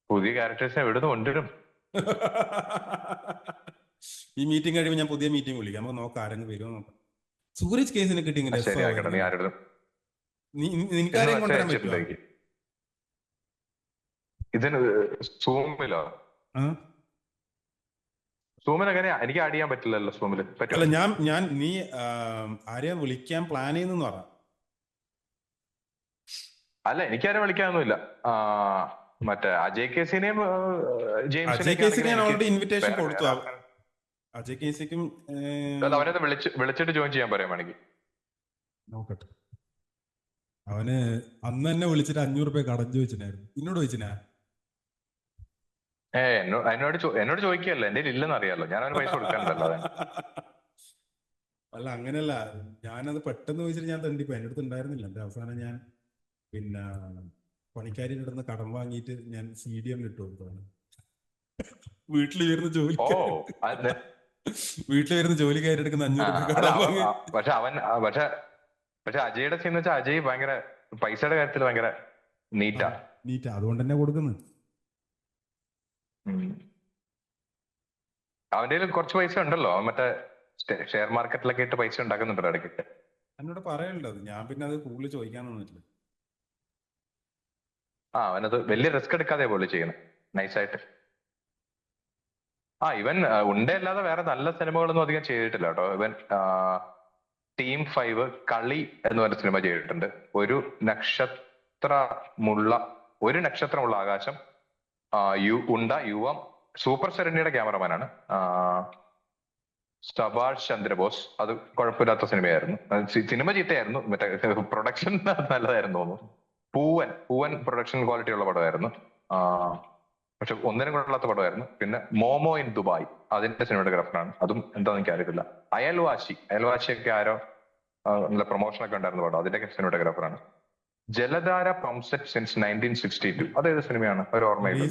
പുതിയ ക്യാരക്ടേഴ്സിനെ എവിടുന്ന് കൊണ്ടുവരും? ഈ മീറ്റിംഗ് കഴിയുമ്പോൾ ഞാൻ പുതിയ മീറ്റിംഗ് വിളിക്കാം, നമുക്ക് നോക്കാം ആരെങ്കിലും വരുമോ നോക്കാം. സൂരജ് കേസിനെ കിട്ടി ഇങ്ങനെ ശരി ആക്കട്ടെ. നീ ആരുടെ നിനക്ക് ആരെയും കൊണ്ടുവരാൻ പറ്റുമോ? അയച്ചിട്ടുണ്ടോ? ഇതിന് സൂമിലോ? സൂമിൽ എങ്ങനെയാ? എനിക്ക് ആഡ് ചെയ്യാൻ പറ്റില്ലല്ലോ സൂമിൽ. അല്ല, പറ്റില്ല. നീ ആരെയാ വിളിക്കാൻ പ്ലാൻ ചെയ്യുന്നെന്ന് പറ. അല്ല, എനിക്കാരും വിളിക്കാനൊന്നുമില്ല. മറ്റേ അജയ് കേസിനെയും അജയ് കേസിന് ഞാൻ ഓൾറെഡി ഇൻവിറ്റേഷൻ കൊടുത്തു. അജയ് കേസിക്കും അവനെ വിളിച്ചിട്ട് ജോയിൻ ചെയ്യാൻ പറയാൻ വേണമെങ്കിൽ. നോക്കട്ടെ. അവന് അന്ന് തന്നെ വിളിച്ചിട്ട് 500 രൂപ കടം ചോദിച്ചിട്ടുണ്ടായിരുന്നു. എന്നോട് ചോദിച്ചിനാ? എന്നോട് ചോദിക്കുകയല്ലോ, എന്റെ ഇല്ലെന്ന് അറിയാലോ, ഞാൻ അവന് പൈസ കൊടുക്കാനുണ്ടല്ലോ. അല്ല, അങ്ങനെയല്ല, ഞാനത് പെട്ടെന്ന് ചോദിച്ചിട്ട് ഞാൻ തണ്ടിപ്പോ എൻ്റെ അടുത്ത് ഉണ്ടായിരുന്നില്ല. എന്റെ അവസാനം ഞാൻ പിന്നെ പണിക്കാരിയുടെ അടുത്ത് കടം വാങ്ങിയിട്ട് ഞാൻ CDM ഇട്ട് കൊടുത്താണ്. വീട്ടിൽ വരുന്ന ജോലിക്കാരി എടുക്കുന്ന 500 രൂപ കടം വാങ്ങി. പക്ഷെ അജയുടെ സീൻ വെച്ചാൽ അജയ് ഭയങ്കര പൈസയുടെ കാര്യത്തിൽ ഭയങ്കര നീറ്റാ. അതുകൊണ്ട് തന്നെ കൊടുക്കുന്നത്. അവന്റെ കുറച്ച് പൈസ ഉണ്ടല്ലോ, അവൻ മറ്റേ ഷെയർ മാർക്കറ്റിലൊക്കെ ഇട്ട് പൈസ ഉണ്ടാക്കുന്നുണ്ടല്ലോ ഇടയ്ക്കൊക്കെ. എന്നോട് പറയണ്ടത്, ഞാൻ പിന്നെ അത് കൂടുതൽ ചോദിക്കാൻ തന്നിട്ടില്ല. അവനത് വലിയ റിസ്ക് എടുക്കാതെ പോലെ ചെയ്യണം, നൈസായിട്ട്. ഇവൻ ഉണ്ടല്ലാതെ വേറെ നല്ല സിനിമകളൊന്നും അധികം ചെയ്തിട്ടില്ല കേട്ടോ. ഇവൻ ടീം 5, കളി എന്ന് പറഞ്ഞ സിനിമ ചെയ്തിട്ടുണ്ട്. ഒരു നക്ഷത്രമുള്ള ആകാശം, യുവം, സൂപ്പർ സെറനിയുടെ ക്യാമറമാനാണ് സബാഷ് ചന്ദ്രബോസ്. അത് കുഴപ്പമില്ലാത്ത സിനിമയായിരുന്നു. സിനിമ ചീത്തയായിരുന്നു, മറ്റേ പ്രൊഡക്ഷൻ നല്ലതായിരുന്നു തോന്നുന്നു. പൂവൻ പ്രൊഡക്ഷൻ ക്വാളിറ്റി ഉള്ള പടമായിരുന്നു, പക്ഷെ ഒന്നിനും കൊള്ളാത്ത പടമായിരുന്നു. പിന്നെ മോമോ ഇൻ ദുബായ്, അതിന്റെ സിനിമാറ്റോഗ്രാഫറാണ്. അതും എന്താണെന്ന് എനിക്ക് അറിയത്തില്ല. അയൽവാശിയൊക്കെ ആരോ നല്ല പ്രൊമോഷനൊക്കെ ഉണ്ടായിരുന്ന പടം, അതിന്റെ സിനിമാറ്റോഗ്രാഫറാണ്. ജലധാര പംസെറ്റ് സിൻസ് 1962. അതേത് സിനിമയാണ്? ഒരു ഓർമ്മയില്ല.